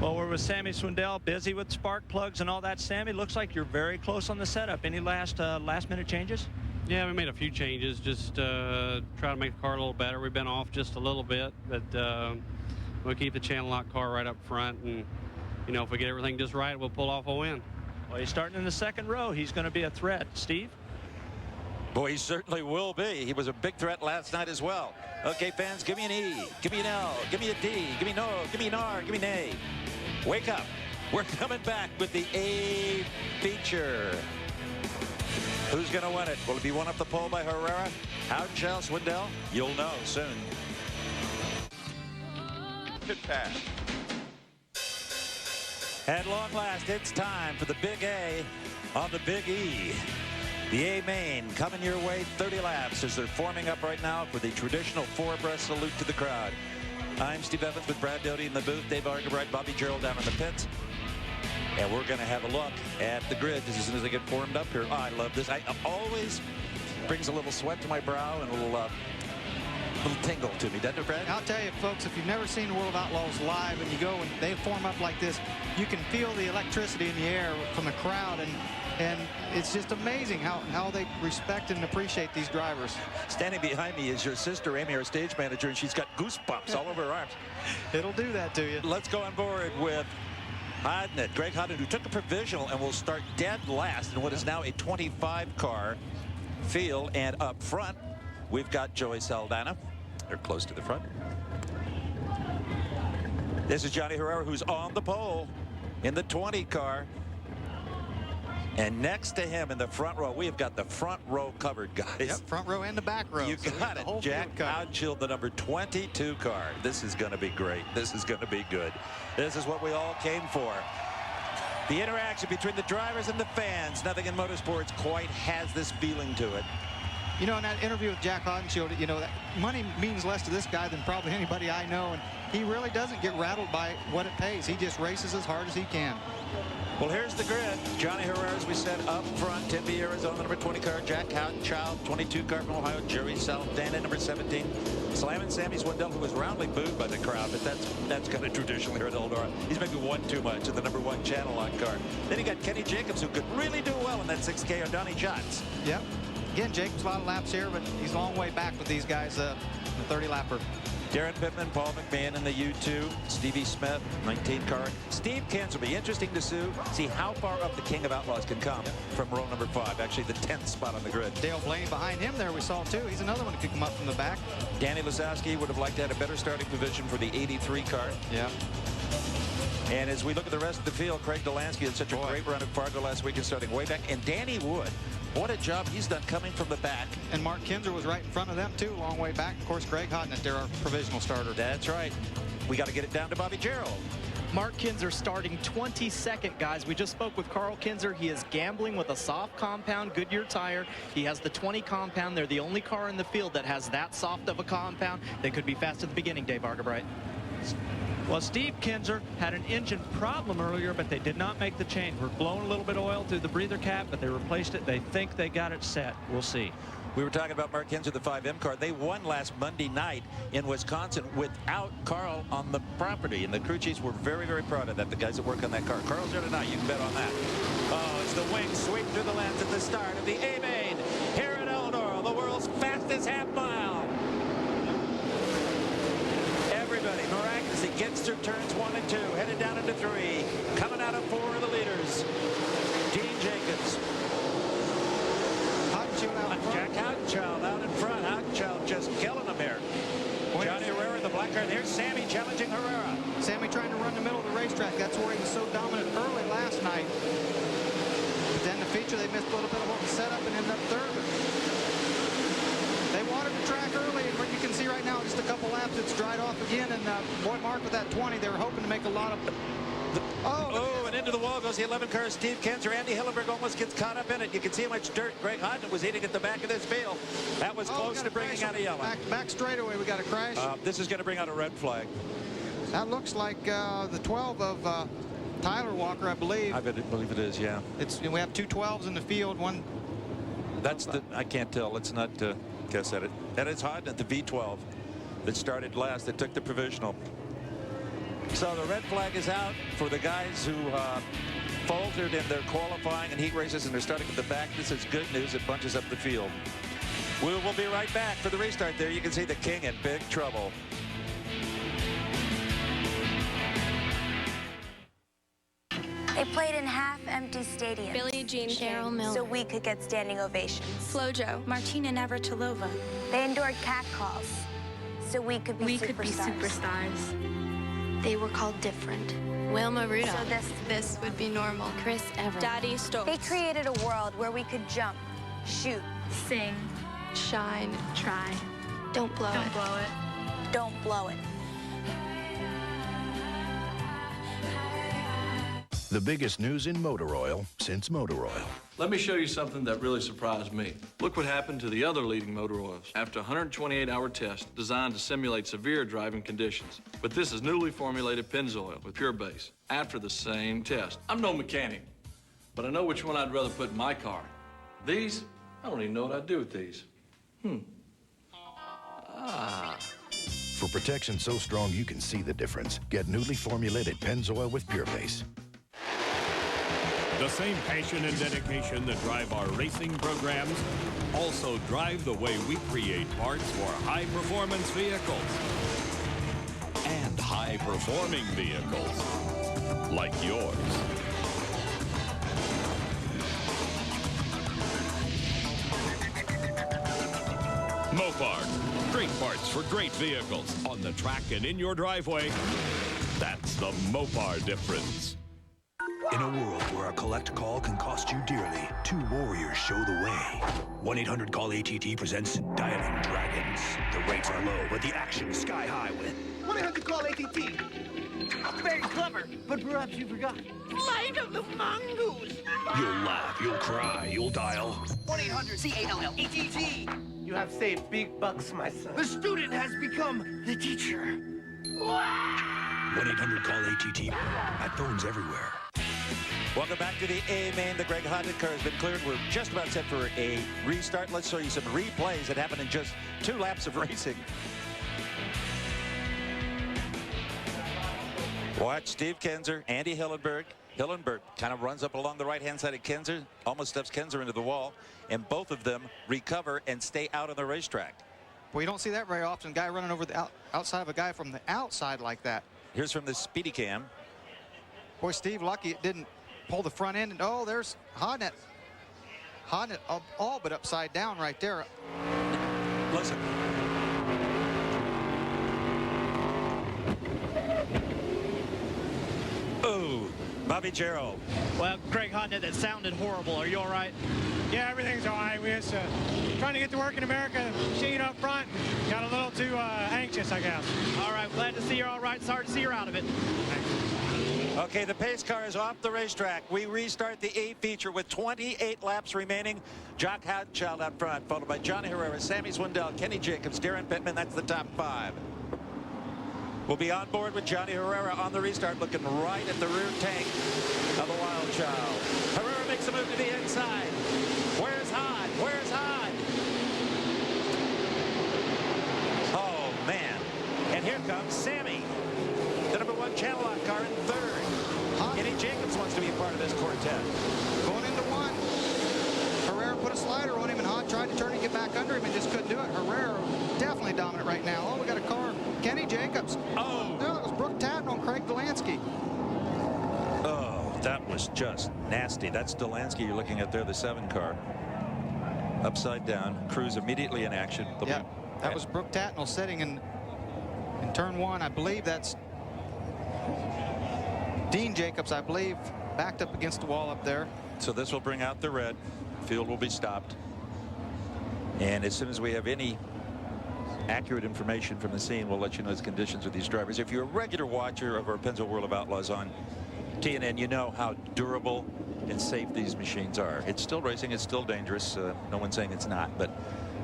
Well, we're with Sammy Swindell, busy with spark plugs and all that. Sammy, looks like you're very close on the setup. Any last minute changes?
Yeah, we made a few changes, just try to make the car a little better. We've been off just a little bit, but we'll keep the channel lock car right up front, and if we get everything just right, we'll pull off a win.
Well, he's starting in the second row. He's going to be a threat. Steve?
Boy, he certainly will be. He was a big threat last night as well. Okay, fans, give me an E, give me an L, give me a D, give me no, give me an R, give me an A. Wake up. We're coming back with the A feature. Who's going to win it? Will it be one up the pole by Herrera? Hounshaw, Swindell? You'll know soon. Pit pass. At long last, it's time for the Big A on the Big E. The A main coming your way, 30 laps as they're forming up right now for the traditional four-abreast salute to the crowd. I'm Steve Evans with Brad Doty in the booth, Dave Argabright, Bobby Gerald down in the pits. And we're going to have a look at the grid as soon as they get formed up here. Oh, I love this. I always brings a little sweat to my brow and a little tingle to me, doesn't it, Brad?
I'll tell you, folks, if you've never seen the World of Outlaws live and you go and they form up like this, you can feel the electricity in the air from the crowd, and it's just amazing how they respect and appreciate these drivers.
Standing behind me is your sister, Amy, our stage manager, and she's got goosebumps all over her arms.
It'll do that to you.
Let's go on board with Hodnett, Greg Hodnett, who took a provisional and will start dead last in what is now a 25-car field. And up front, we've got Joey Saldana. They're close to the front. This is Johnny Herrera, who's on the pole in the 20 car. And next to him in the front row, we have got the front row covered, guys.
Yep, front row and the back row.
You got it. Jack Outshield, the number 22 car. This is going to be great. This is going to be good. This is what we all came for. The interaction between the drivers and the fans. Nothing in motorsports quite has this feeling to it.
You know, in that interview with Jack Outshield, you know, that money means less to this guy than probably anybody I know. And he really doesn't get rattled by what it pays. He just races as hard as he can.
Well, here's the grid. Johnny Herrera, as we said, up front. Tempe, Arizona, number 20 car. Jack Child, 22 car from Ohio. Jerry Saldana, number 17. Slamming Sammy Swindell, who was roundly booed by the crowd, but that's kind of traditional here at Eldora. He's maybe one too much in the number 1 Channel Lock car. Then you got Kenny Jacobs, who could really do well in that 6K Donnie Schatz.
Yep. Again, Jacobs a lot of laps here, but he's a long way back with these guys, the 30-lapper.
Darren Pittman, Paul McMahon in the U2, Stevie Smith, 19 car. Steve Kentz will be interesting to see how far up the King of Outlaws can come from row number 5, actually the 10th spot on the grid.
Dale Blaney behind him there we saw too. He's another one that could come up from the back.
Danny Lasowski would have liked to have a better starting position for the 83 car.
Yeah.
And as we look at the rest of the field, Craig Delansky had such a great run at Fargo last weekend starting way back. And Danny Wood, what a job he's done coming from the back.
And Mark Kinzer was right in front of them too, long way back. Of course, Greg Hodnett, they're our provisional starter.
That's right. We got to get it down to Bobby Gerald.
Mark Kinzer starting 22nd, guys. We just spoke with Carl Kinzer. He is gambling with a soft compound Goodyear tire. He has the 20 compound. They're the only car in the field that has that soft of a compound. They could be fast at the beginning, Dave Argabright.
Well, Steve Kinzer had an engine problem earlier, but they did not make the change. We're blowing a little bit of oil through the breather cap, but they replaced it. They think they got it set. We'll see.
We were talking about Mark Kinzer, the 5M car. They won last Monday night in Wisconsin without Carl on the property, and the crew chiefs were very, very proud of that, the guys that work on that car. Carl's there tonight. You can bet on that. Oh, it's the wings sweep through the lens at the start of the A-Main here at Eldora, the world's fastest half-mile. Everybody miraculously gets through turns 1 and 2, headed down into 3. Coming out of 4 of the leaders. Dean Jacobs. Jack Houtenchild out in front. Houtenchild just killing them here. Johnny Herrera in the black car. There's Sammy challenging Herrera.
Sammy trying to run the middle of the racetrack. That's where he was so dominant early last night. But then the feature, they missed a little bit of what was set up and ended up third. They wanted the track early, and what you can see right now, just a couple laps, it's dried off again. And boy, Mark with that 20, they were hoping to make a lot of.
Oh, and into the wall goes the 11 car, Steve Kinzer. Andy Hillenberg almost gets caught up in it. You can see how much dirt Greg Hodnett was eating at the back of this field. That was close to bringing out a yellow.
Back straightaway, we got a crash.
This is going to bring out a red flag.
That looks like the 12 of Tyler Walker, I believe.
I believe it is, yeah.
We have 2 12s in the field. One.
That's the. I can't tell. Let's not guess at it. That is Hodnett, the V12 that started last. That took the provisional. So the red flag is out for the guys who faltered in their qualifying and heat races, and they're starting at the back. This is good news. It bunches up the field. We will be right back for the restart. There you can see the King in big trouble.
They played in half-empty stadiums.
Billie Jean Carol Miller.
So we could get standing ovations.
Flojo. Martina Navratilova.
They endured catcalls. So we could be superstars.
They were called different. Wilma Rudolph.
So
this would be normal. Chris Evans. Daddy Stokes.
They created a world where we could jump, shoot,
sing, shine, try. Don't blow it.
Don't blow it. Don't blow it.
The biggest news in motor oil since motor oil.
Let me show you something that really surprised me. Look what happened to the other leading motor oils after a 128-hour test designed to simulate severe driving conditions. But this is newly formulated Pennzoil with Pure Base after the same test. I'm no mechanic, but I know which one I'd rather put in my car. These, I don't even know what I'd do with these.
For protection so strong you can see the difference, get newly formulated Pennzoil with Pure Base.
The same passion and dedication that drive our racing programs also drive the way we create parts for high-performance vehicles and high-performing vehicles like yours. Mopar, great parts for great vehicles on the track and in your driveway. That's the Mopar difference.
In a world where a collect call can cost you dearly, two warriors show the way. 1-800-CALL-ATT presents Dialing Dragons. The rates are low, but the action is sky high with
1-800-CALL-ATT. Very clever, but perhaps you forgot. Flight of the Mongoose.
You'll laugh, you'll cry, you'll dial
1-800-CALL-ATT. You have saved big bucks, my son. The student has become the teacher.
1-800-CALL-ATT. That phone's everywhere.
Welcome back to the A main. The Greg Hodnett car has been cleared. We're just about set for a restart. Let's show you some replays that happened in just 2 laps of racing. Watch Steve Kinzer, Andy Hillenberg. Hillenberg kind of runs up along the right-hand side of Kinzer, almost stuffs Kinzer into the wall, and both of them recover and stay out on the racetrack.
Well, you don't see that very often. Guy running over the outside of a guy from the outside like that.
Here's from the speedy cam.
Boy, Steve, lucky it didn't pull the front end. And oh, there's Hodnett. Hodnett all but upside down right there.
Listen. Oh, Bobby Jarrow.
Well, Greg Hodnett, that sounded horrible. Are you all right?
Yeah, everything's all right. We're just trying to get to work in America. Machine up front got a little too anxious, I guess.
All right, glad to see you're all right. Sorry to see you're out of it.
Okay, the pace car is off the racetrack. We restart the A feature with 28 laps remaining. Jock Houchild out front, followed by Johnny Herrera, Sammy Swindell, Kenny Jacobs, Darren Pittman. That's the top 5. We'll be on board with Johnny Herrera on the restart, looking right at the rear tank of the Wild Child. Herrera makes a move to the inside. Where's Hod? Where's Hod? Oh, man. And here comes Sammy, the #1 channel lock car in 3rd. Kenny Jacobs wants to be a part of this quartet.
Going into 1. Herrera put a slider on him, and Hod tried to turn and get back under him and just couldn't do it. Herrera definitely dominant right now. Oh, we got a car. Kenny Jacobs.
Oh.
No, it was Brooke Tatnall and Craig Delansky.
Oh, that was just nasty. That's Delansky you're looking at there, the 7 car. Upside down. Cruz immediately in action.
Yeah, that was Brooke Tatnall sitting in turn 1. I believe that's Dean Jacobs, I believe, backed up against the wall up there.
So this will bring out the red. Field will be stopped. And as soon as we have any accurate information from the scene, we'll let you know the conditions of these drivers. If you're a regular watcher of our Pennzoil World of Outlaws on TNN, you know how durable and safe these machines are. It's still racing. It's still dangerous. No one's saying it's not. But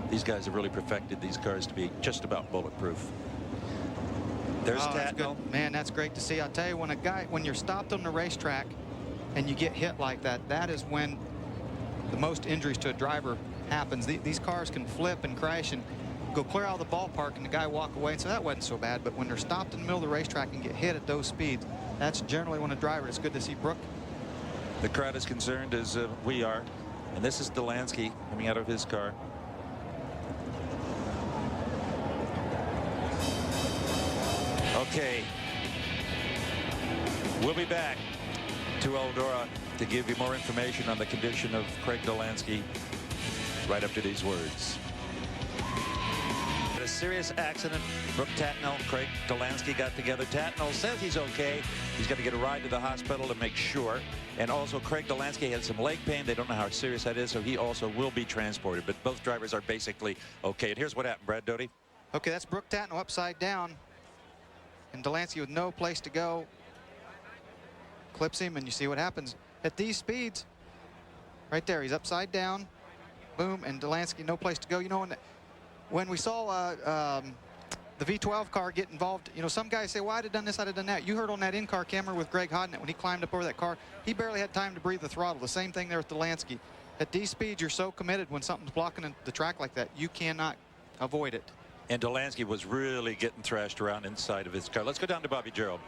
these guys have really perfected these cars to be just about bulletproof. There's Tatnall.
Man, that's great to see. I'll tell you, when you're stopped on the racetrack and you get hit like that, that is when the most injuries to a driver happens. These cars can flip and crash and go clear out of the ballpark and the guy walk away. So that wasn't so bad. But when they're stopped in the middle of the racetrack and get hit at those speeds, that's generally when a driver. It's good to see Brooke.
The crowd is concerned as we are. And this is Delansky coming out of his car. Okay, we'll be back to Eldora to give you more information on the condition of Craig Delansky right after these words. A serious accident. Brooke Tatnall, Craig Delansky got together. Tatnall says he's okay. He's going to get a ride to the hospital to make sure. And also Craig Delansky had some leg pain. They don't know how serious that is, so he also will be transported. But both drivers are basically okay. And here's what happened, Brad Doty.
Okay, that's Brooke Tatnall upside down. And Delansky with no place to go. clips him, and you see what happens. At these speeds, right there, he's upside down, boom, and Delansky, no place to go. You know, when we saw the V12 car get involved, you know, some guys say, well, I'd have done this, I'd have done that. You heard on that in-car camera with Greg Hodnett when he climbed up over that car, he barely had time to breathe the throttle. The same thing there with Delansky. At these speeds, you're so committed when something's blocking the track like that, you cannot avoid it.
And Delansky was really getting thrashed around inside of his car. Let's go down to Bobby Gerald.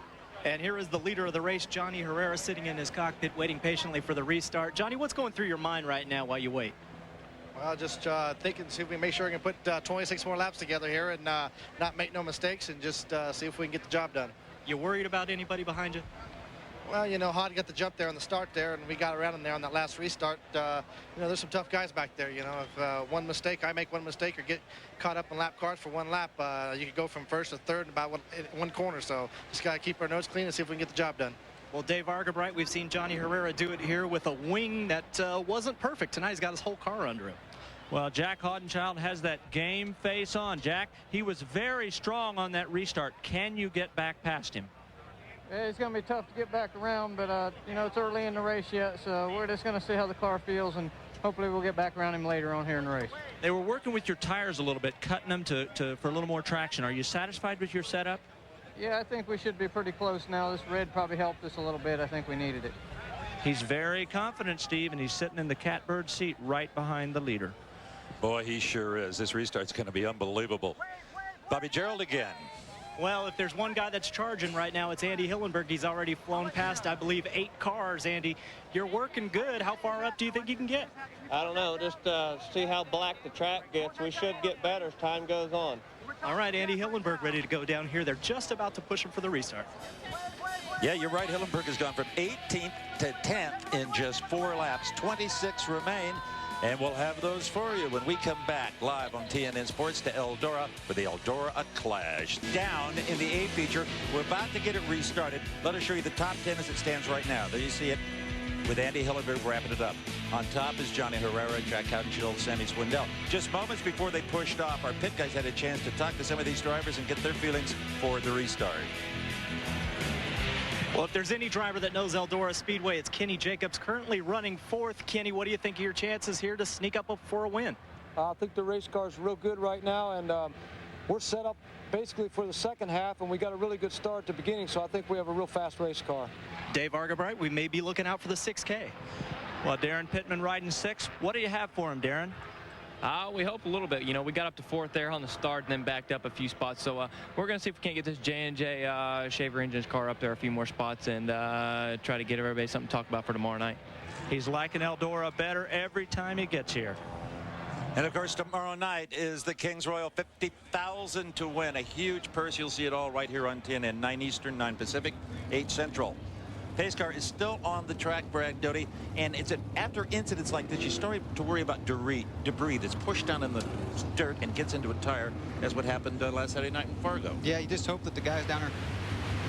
And here is the leader of the race, Johnny Herrera, sitting in his cockpit waiting patiently for the restart. Johnny, what's going through your mind right now while you wait?
Well, just thinking, see if we make sure we can put 26 more laps together here and not make no mistakes, and just see if we can get the job done.
You worried about anybody behind you?
Well, you know, Hod got the jump there on the start there, and we got around him there on that last restart. You know, there's some tough guys back there. You know, if one mistake, I make one mistake or get caught up in lap cars for one lap, you could go from first to third in about one corner. So just got to keep our nose clean and see if we can get the job done.
Well, Dave Argabright, we've seen Johnny Herrera do it here with a wing that wasn't perfect. Tonight he's got his whole car under him.
Well, Jack Haudenchild has that game face on. Jack, he was very strong on that restart. Can you get back past him?
Yeah, it's going to be tough to get back around, but, you know, it's early in the race yet, so we're just going to see how the car feels, and hopefully we'll get back around him later on here in the race.
They were working with your tires a little bit, cutting them for a little more traction. Are you satisfied with your setup?
Yeah, I think we should be pretty close now. This red probably helped us a little bit. I think we needed it.
He's very confident, Steve, and he's sitting in the catbird seat right behind the leader.
Boy, he sure is. This restart's going to be unbelievable. Bobby Gerald again.
Well, if there's one guy that's charging right now, it's Andy Hillenberg. He's already flown past, I believe, 8 cars. Andy, you're working good. How far up do you think you can get?
I don't know. Just see how black the track gets. We should get better as time goes on.
All right, Andy Hillenberg ready to go down here. They're just about to push him for the restart.
Yeah, you're right. Hillenberg has gone from 18th to 10th in just 4 laps. 26 remain. And we'll have those for you when we come back live on TNN Sports to Eldora for the Eldora Clash. Down in the A feature, we're about to get it restarted. Let us show you the top 10 as it stands right now. There you see it with Andy Hillenberg wrapping it up. On top is Johnny Herrera, Jack Haudenchild, Sammy Swindell. Just moments before they pushed off, our pit guys had a chance to talk to some of these drivers and get their feelings for the restart.
Well, if there's any driver that knows Eldora Speedway, it's Kenny Jacobs, currently running 4th. Kenny, what do you think of your chances here to sneak up for a win?
I think the race car is real good right now, and we're set up basically for the second half, and we got a really good start at the beginning, so I think we have a real fast race car.
Dave Argabright, we may be looking out for the 6K.
Well, Darren Pittman riding 6. What do you have for him, Darren?
We hope a little bit. You know, we got up to 4th there on the start and then backed up a few spots. So we're going to see if we can't get this J&J Shaver Engines car up there a few more spots and try to get everybody something to talk about for tomorrow night.
He's liking Eldora better every time he gets here.
And of course, tomorrow night is the Kings Royal, $50,000 to win. A huge purse. You'll see it all right here on TNN, 9 Eastern, 9 Pacific, 8 Central. Pace car is still on the track, Brad Doty, and it's after incidents like this, you start to worry about debris that's pushed down in the dirt and gets into a tire, as what happened last Saturday night in Fargo.
Yeah, you just hope that the guys down there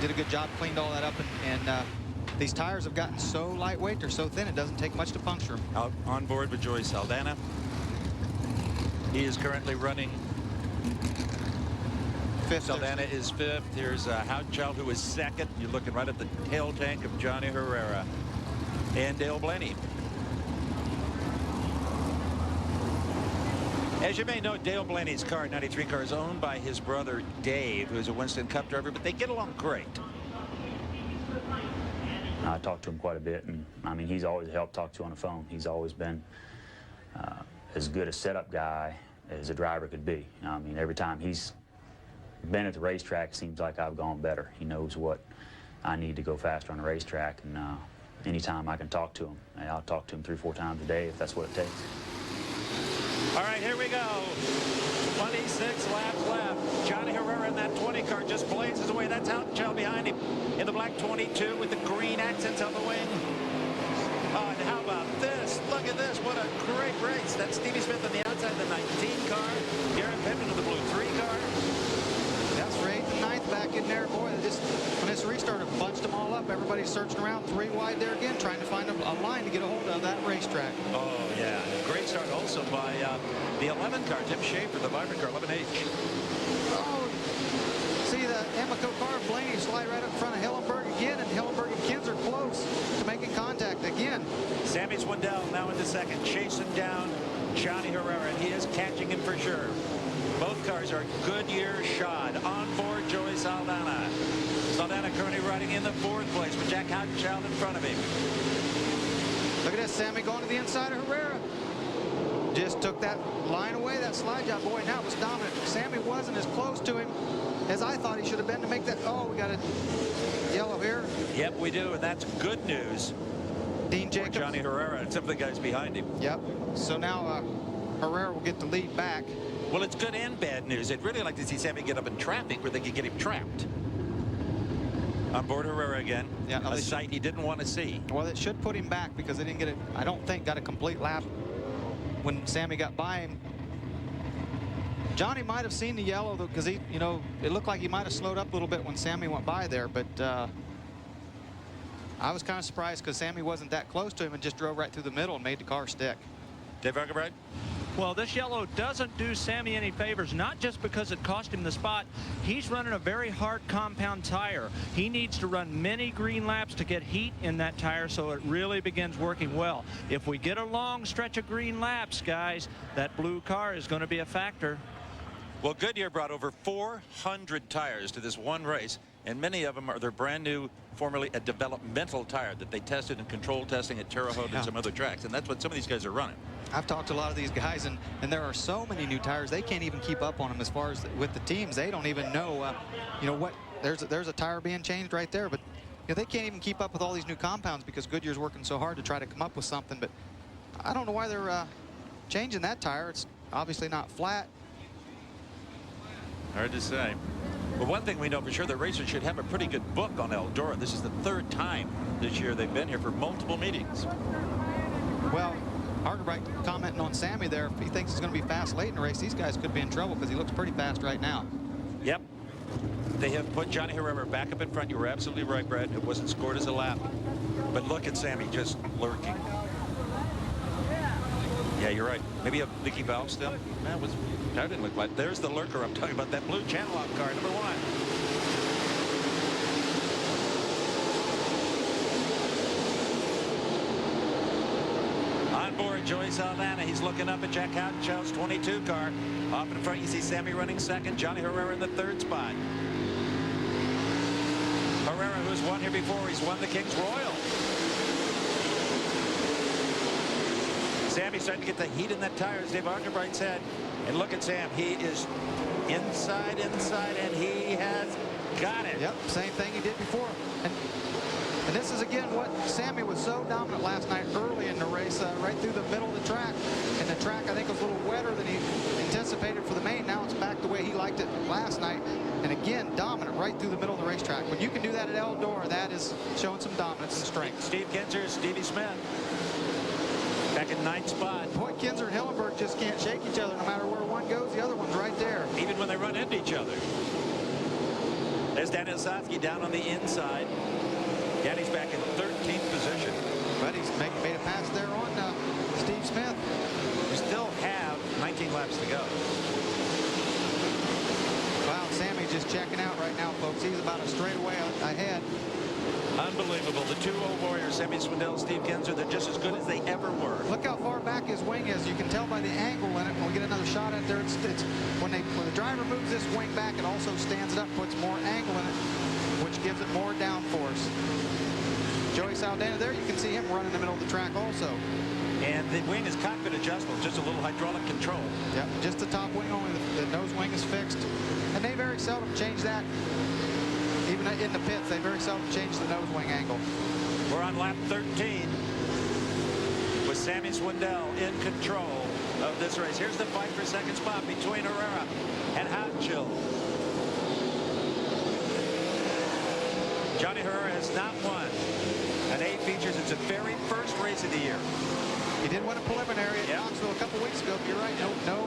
did a good job, cleaned all that up, and these tires have gotten so lightweight, they're so thin, it doesn't take much to puncture them.
Out on board with Joey Saldana. He is currently running 5th. Saldana is 5th. Here's Haudenchild, who is 2nd. You're looking right at the tail tank of Johnny Herrera and Dale Blaney. As you may know, Dale Blaney's car, 93 car, is owned by his brother Dave, who is a Winston Cup driver, but they get along great.
I talked to him quite a bit, and I mean, he's always helped talk to on the phone. He's always been as good a setup guy as a driver could be. I mean, every time he's been at the racetrack, it seems like I've gone better. He knows what I need to go faster on the racetrack, and anytime I can talk to him, I'll talk to him 3 or 4 times a day if that's what it takes.
All right, here we go. 26 laps left. Johnny Herrera in that 20 car just blazes away. That's Haudenchild behind him in the black 22 with the green accents on the wing. Oh, and how about this? Look at this. What a great race. That's Stevie Smith on the outside of the 19 car. Darren Pittman in the blue 3 car.
That's for 8th and 9th back in there. Boy, when this restarted, bunched them all up. Everybody's searching around 3 wide there again, trying to find a line to get a hold of that racetrack.
Oh, yeah. Great start also by the 11 car, Tim Schaefer, the Vibrant car, 11H.
Oh, see the Amico car, Blaney slide right up in front of Hillenberg again, and Hillenberg and Kins are close.
now into second, chasing down Johnny Herrera, and he is catching him for sure. Both cars are Goodyear shod. On board, Joey Saldana. Saldana currently riding in the fourth place with Jack Houchenchild in front of him.
Look at this, Sammy going to the inside of Herrera. Just took that line away, that slide job. Boy, now it was dominant. Sammy wasn't as close to him as I thought he should have been to make that. Oh, we got a yellow here.
Yep, we do, and that's good news.
Dean Jacobs.
Johnny Herrera and some of the guys behind him.
Yep. So now Herrera will get the lead back.
Well, it's good and bad news. I'd really like to see Sammy get up in traffic where they could get him trapped. On board Herrera again.
Yeah,
a sight he didn't want to see.
Well, it should put him back because they didn't get it. I don't think got a complete lap when Sammy got by him. Johnny might have seen the yellow though, because he, you know, it looked like he might have slowed up a little bit when Sammy went by there, but I was kind of surprised because Sammy wasn't that close to him and just drove right through the middle and made the car stick.
Dave Argabride?
Well, this yellow doesn't do Sammy any favors, not just because it cost him the spot. He's running a very hard compound tire. He needs to run many green laps to get heat in that tire so it really begins working well. If we get a long stretch of green laps, guys, that blue car is going to be a factor.
Well, Goodyear brought over 400 tires to this one race, and many of them are their brand new, formerly a developmental tire that they tested in control testing at Terre Haute and some other tracks, and that's what some of these guys are running.
I've talked to a lot of these guys, and there are so many new tires they can't even keep up on them. As far as with the teams, they don't even know you know what, there's a tire being changed right there, but you know, they can't even keep up with all these new compounds because Goodyear's working so hard to try to come up with something. But I don't know why they're changing that tire. It's obviously not flat.
Hard to say. But one thing we know for sure, the racers should have a pretty good book on Eldora. This is the third time this year they've been here for multiple meetings.
Well, Argabright commenting on Sammy there. If he thinks he's going to be fast late in the race, these guys could be in trouble because he looks pretty fast right now.
Yep. They have put Johnny Herrera back up in front. You were absolutely right, Brad. It wasn't scored as a lap. But look at Sammy just lurking. Yeah, you're right. Maybe a leaky valve still. That didn't look like. There's the lurker I'm talking about. That blue channel lock car, number 1. On board, Joey Saldana. He's looking up at Jack Houchenchild's 22 car. Off in front, you see Sammy running second. Johnny Herrera in the third spot. Herrera, who's won here before, he's won the King's Royal. Sammy's starting to get the heat in that tire, as Dave Argabright said. And look at Sam. He is inside, and he has got it.
Yep, same thing he did before. And this is, again, what Sammy was so dominant last night early in the race, right through the middle of the track. And the track, I think, was a little wetter than he anticipated for the main. Now it's back the way he liked it last night. And, again, dominant right through the middle of the racetrack. When you can do that at Eldora, that is showing some dominance and strength.
Steve Kinzer, Stevie Smith. Back in 9th spot.
Boy, Kinzer and Hillenberg just can't shake each other. No matter where one goes, the other one's right there.
Even when they run into each other. There's Daniel Satsky down on the inside. Danny's back in 13th position.
But he's made a pass there on Steve Smith.
We still have 19 laps to go.
Wow, Sammy's just checking out right now, folks. He's about a straightaway ahead.
Unbelievable. The 2-0 warriors, Sammy Swindell, Steve Kinzer, they're just as good as they ever were.
Look how far back his wing is. You can tell by the angle in it. When we get another shot at there, it's when the driver moves this wing back, it also stands it up, puts more angle in it, which gives it more downforce. Joey Saldana there, you can see him run in the middle of the track also.
And the wing is cockpit adjustable, just a little hydraulic control.
Yep, just the top wing only. The nose wing is fixed. And they very seldom change that. Even in the pits, they very seldom change the nose wing angle.
We're on lap 13 with Sammy Swindell in control of this race. Here's the fight for second spot between Herrera and Houchenchild. Johnny Herrera has not won an A features. It's the very first race of the year.
He did win a preliminary at Knoxville a couple weeks ago. You're right. No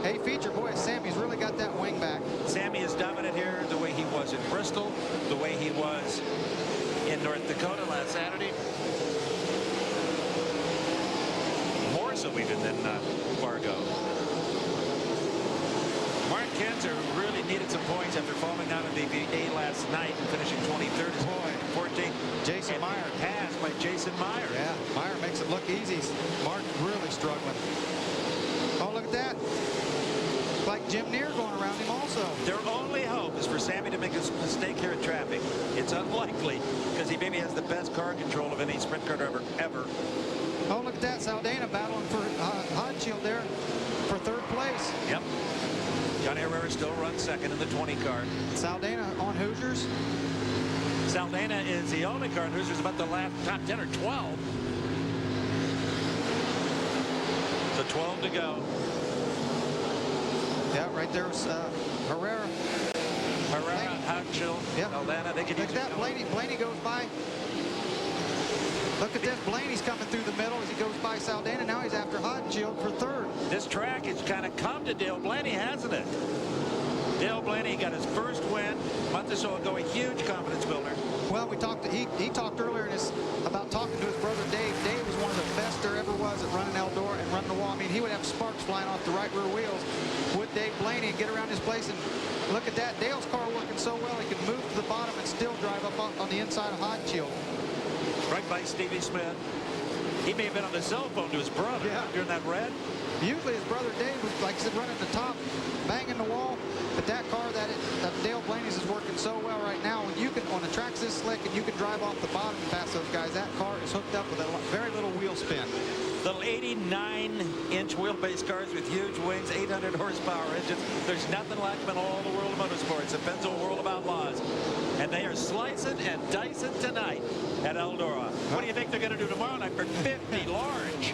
A feature. Boy, Sammy's really got that wing back.
Sammy is dominant here the way he was in Bristol, the way he was in North Dakota last Saturday. More so even than Fargo. Mark Kinzer really needed some points after falling out of the A last night and finishing 23rd. Boy, 14th.
Jason Meyer.
Passed by Jason Meyer.
Yeah, Meyer makes it look easy, Mark's really struggling. Oh, look at that. Like Jim Neer going around him also.
Their only hope is for Sammy to make a mistake here in traffic. It's unlikely because he maybe has the best car control of any sprint car driver ever.
Oh, look at that. Saldana battling for Hodgshield there for third place.
Yep. Johnny Herrera still runs second in the 20 car.
Saldana on Hoosiers.
Saldana is the only car in Hoosiers about the last top 10 or 12. So 12 to go.
Yeah, right there's Herrera.
Herrera, Hodgshield,
yep.
Saldana. They can
look at that. Blaney goes by. Look at this. Blaney's coming through the middle as he goes by Saldana. Now he's after Hodgshield for third.
This track has kind of come to Dale Blaney, hasn't it? Dale Blaney got his first win a month or so ago, a huge confidence builder.
Well, we talked. He talked earlier about talking to his brother Dave. Dave was one of the best there ever was at running Eldora and running the wall. I mean, he would have sparks flying off the right rear wheels with Dave Blaney and get around his place. And look at that. Dale's car working so well, he can move to the bottom and still drive up on the inside of Hodgshield.
Right by Stevie Smith. He may have been on the cell phone to his brother during that red.
Usually his brother Dave was, like I said, running the top, banging the wall. But that car that Dale Blaney's is working so well right now. When you can, on the tracks this slick, and you can drive off the bottom and pass those guys, that car is hooked up with a very little wheel spin.
Little 89-inch wheelbase cars with huge wings, 800 horsepower engines. There's nothing like them in all the world of motorsports. The Pennzoil World of Outlaws. And they are slicing and dicing tonight at Eldora. What do you think they're going to do tomorrow night for 50 large?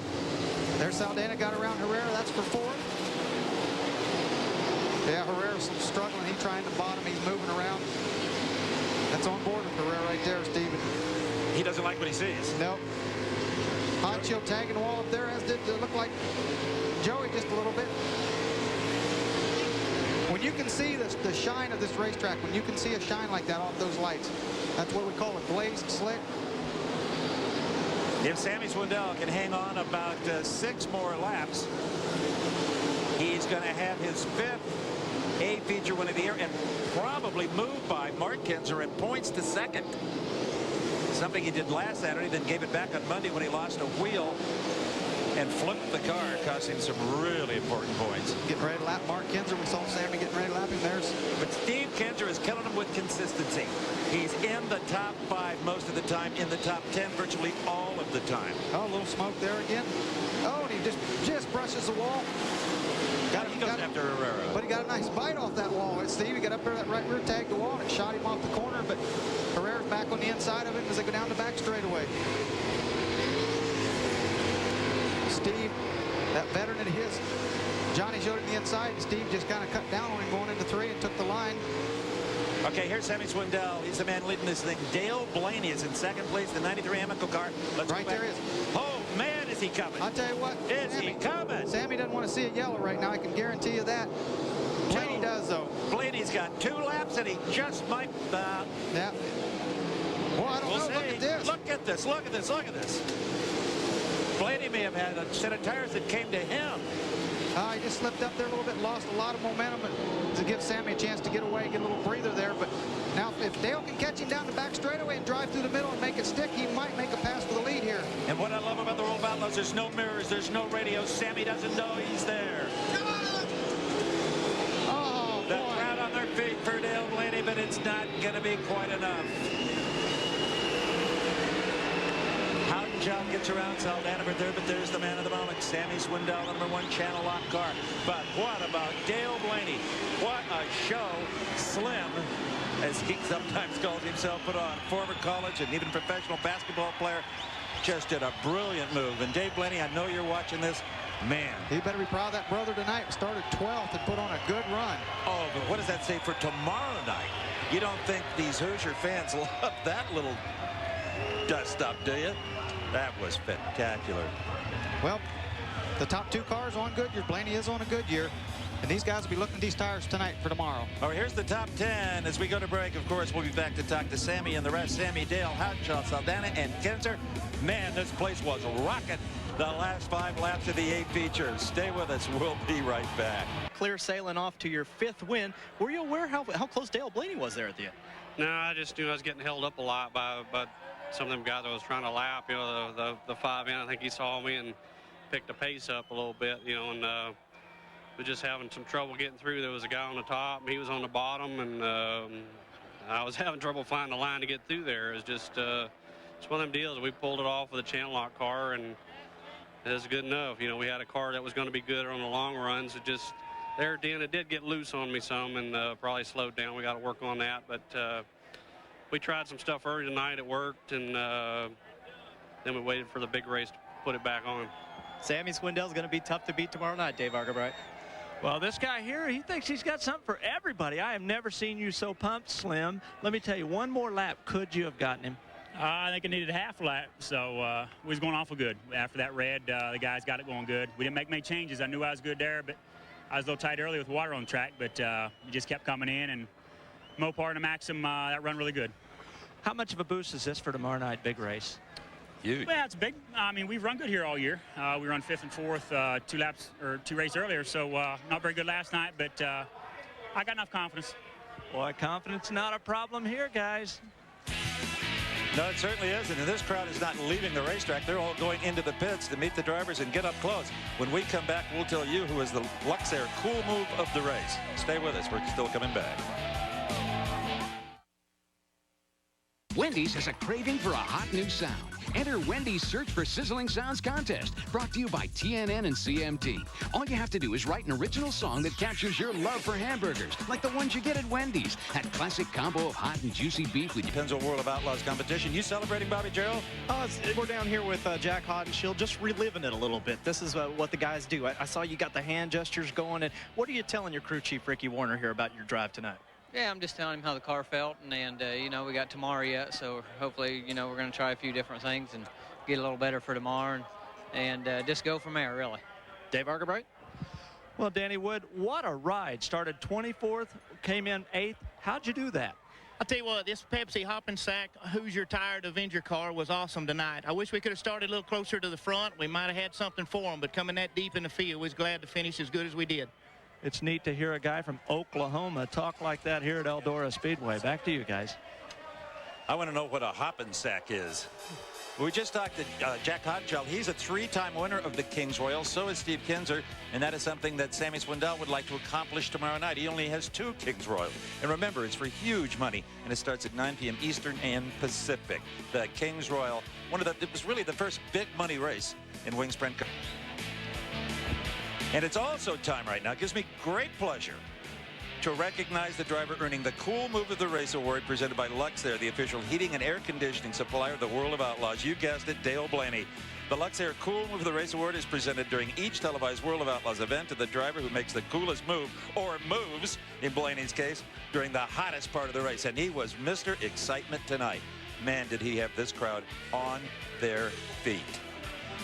There's Saldana got around Herrera. That's for fourth. Yeah, Herrera's struggling. He's trying to bottom. He's moving around. That's on board with Herrera right there, Steven.
He doesn't like what he sees.
Nope. Hodgshield tagging the wall up there, as did look like Joey just a little bit. When you can see the shine of this racetrack, when you can see a shine like that off those lights, that's what we call a glazed slick.
If Sammy Swindell can hang on about 6 more laps, he's going to have his 5th A feature win of the year and probably move by Mark Kinzer in points to second. Something he did last Saturday, then gave it back on Monday when he lost a wheel and flipped the car, costing some really important points.
Getting ready to lap Mark Kinzer. We saw Sammy getting ready to lap him.
But Steve Kinzer is killing him with consistency. He's in the top 5 most of the time, in the top 10 virtually all of the time.
Oh, a little smoke there again. Oh, and he just brushes the wall.
He goes after Herrera.
But he got a nice bite off that wall. Steve, he got up there, that right rear tagged the wall, and it shot him off the corner, but Herrera's back on the inside of it as they go down the back straightaway. Steve, that veteran of his, Johnny showed him the inside, and Steve just kind of cut down on him going into 3 and took the line.
Okay, here's Sammy Swindell. He's the man leading this thing. Dale Blaney is in second place, the 93 Amoco car.
Right there is.
Oh, man, is he coming?
I'll tell you what.
Is he coming?
Sammy doesn't want to see a yellow right now. I can guarantee you that. Blaney does, though.
Blaney's got 2 laps, and he just might...
yeah. Well, I don't know.
See.
Look at this.
Look at this. Look at this. Look at this. Blaney may have had a set of tires that came to him.
He just slipped up there a little bit, lost a lot of momentum to give Sammy a chance to get away, get a little breather there. But now if Dale can catch him down the back straightaway and drive through the middle and make it stick, he might make a pass for the lead here.
And what I love about the World of Outlaws, there's no mirrors, there's no radio. Sammy doesn't know he's there.
Oh,
the crowd on their feet for Dale Blaney, but it's not going to be quite enough. Job gets around Saldana for third, but there's the man of the moment, Sammy Swindell, the #1 channel lock car. But what about Dale Blaney? What a show Slim, as he sometimes calls himself, put on. Former college and even professional basketball player, just did a brilliant move. And Dave Blaney, I know you're watching this. Man.
He better be proud of that brother tonight. Started 12th and put on a good run.
Oh, but what does that say for tomorrow night? You don't think these Hoosier fans love that little dust up, do you? That was spectacular.
Well, the top 2 cars on good year. Blaney is on a good year. And these guys will be looking at these tires tonight for tomorrow.
All right, here's the top 10. As we go to break, of course, we'll be back to talk to Sammy and the rest. Sammy, Dale, Hodgshield, Saldana, and Kinzer. Man, this place was rocking the last 5 laps of the 8 features. Stay with us. We'll be right back.
Clear sailing off to your 5th win. Were you aware how close Dale Blaney was there at the end?
No, I just knew I was getting held up a lot by some of them guys I was trying to lap, you know, the 5 in, I think he saw me and picked the pace up a little bit, you know, and we're just having some trouble getting through. There was a guy on the top, and he was on the bottom, and I was having trouble finding the line to get through there. It's just it's one of them deals. We pulled it off with a channel lock car, and it was good enough. You know, we had a car that was going to be good on the long runs. It just there at the end, it did get loose on me some, and probably slowed down. We got to work on that, but we tried some stuff early tonight. It worked, and then we waited for the big race to put it back on.
Sammy Swindell's going to be tough to beat tomorrow night, Dave Argabright.
Well, this guy here, he thinks he's got something for everybody. I have never seen you so pumped, Slim. Let me tell you, one more lap, could you have gotten him?
I think I needed a half lap, so we was going awful good. After that red, the guys got it going good. We didn't make many changes. I knew I was good there, but I was a little tight early with water on the track, but we just kept coming in, and Mopar and the Maxim, that run really good.
How much of a boost is this for tomorrow night, big race?
Huge.
Well, it's big. I mean, we've run good here all year. We run 5th and 4th, 2 laps or 2 races earlier, so not very good last night, but I got enough confidence.
Boy, confidence not a problem here, guys.
No, it certainly isn't. And this crowd is not leaving the racetrack. They're all going into the pits to meet the drivers and get up close. When we come back, we'll tell you who is the Luxair cool move of the race. Stay with us. We're still coming back.
Wendy's has a craving for a hot new sound. Enter Wendy's Search for Sizzling Sounds contest, brought to you by TNN and CMT. All you have to do is write an original song that captures your love for hamburgers, like the ones you get at Wendy's. That classic combo of hot and juicy beef with
Pennzoil World of Outlaws competition. You celebrating, Bobby Gerald?
We're down here with Jack Hodenshield, just reliving it a little bit. This is what the guys do. I saw you got the hand gestures going. And what are you telling your crew chief, Ricky Warner, here about your drive tonight?
Yeah, I'm just telling him how the car felt, and you know, we got tomorrow yet, so hopefully, you know, we're going to try a few different things and get a little better for tomorrow, and just go from there, really.
Dave Argabright?
Well, Danny Wood, what a ride. Started 24th, came in 8th. How'd you do that?
I'll tell you what, this Pepsi Hopping Sack Hoosier Tire Avenger car was awesome tonight. I wish we could have started a little closer to the front. We might have had something for them, but coming that deep in the field, we was glad to finish as good as we did.
It's neat to hear a guy from Oklahoma talk like that here at Eldora Speedway. Back to you guys.
I want to know what a hopping sack is. We just talked to Jack Hodenshield. He's a 3-time winner of the King's Royal. So is Steve Kinzer. And that is something that Sammy Swindell would like to accomplish tomorrow night. He only has 2 King's Royals. And remember, it's for huge money. And it starts at 9 p.m. Eastern and Pacific. The King's Royal, it was really the first big money race in Wing Sprint Cars. And it's also time right now. It gives me great pleasure to recognize the driver earning the Cool Move of the Race Award presented by Luxair, the official heating and air conditioning supplier of the World of Outlaws. You guessed it, Dale Blaney. The Luxair Cool Move of the Race Award is presented during each televised World of Outlaws event to the driver who makes the coolest move, or moves, in Blaney's case, during the hottest part of the race. And he was Mr. Excitement tonight. Man, did he have this crowd on their feet.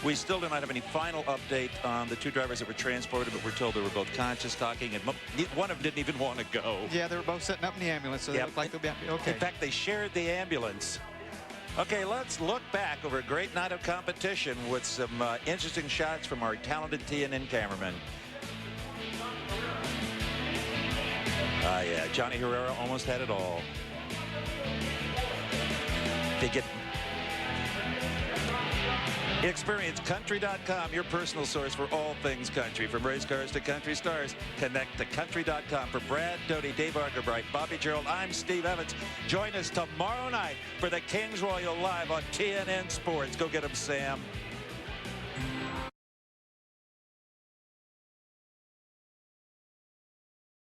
We still do not have any final update on the 2 drivers that were transported, but we're told they were both conscious, talking, and one of them didn't even want to go.
Yeah, they were both setting up in the ambulance, so they looked like they'll be okay.
In fact, they shared the ambulance. Okay, let's look back over a great night of competition with some interesting shots from our talented TNN cameraman. Yeah, Johnny Herrera almost had it all. They get Experience Country.com, your personal source for all things country. From race cars to country stars, connect to Country.com. For Brad Doty, Dave Argabright, Bobby Gerald, I'm Steve Evans. Join us tomorrow night for the King's Royal live on TNN Sports. Go get them, Sam.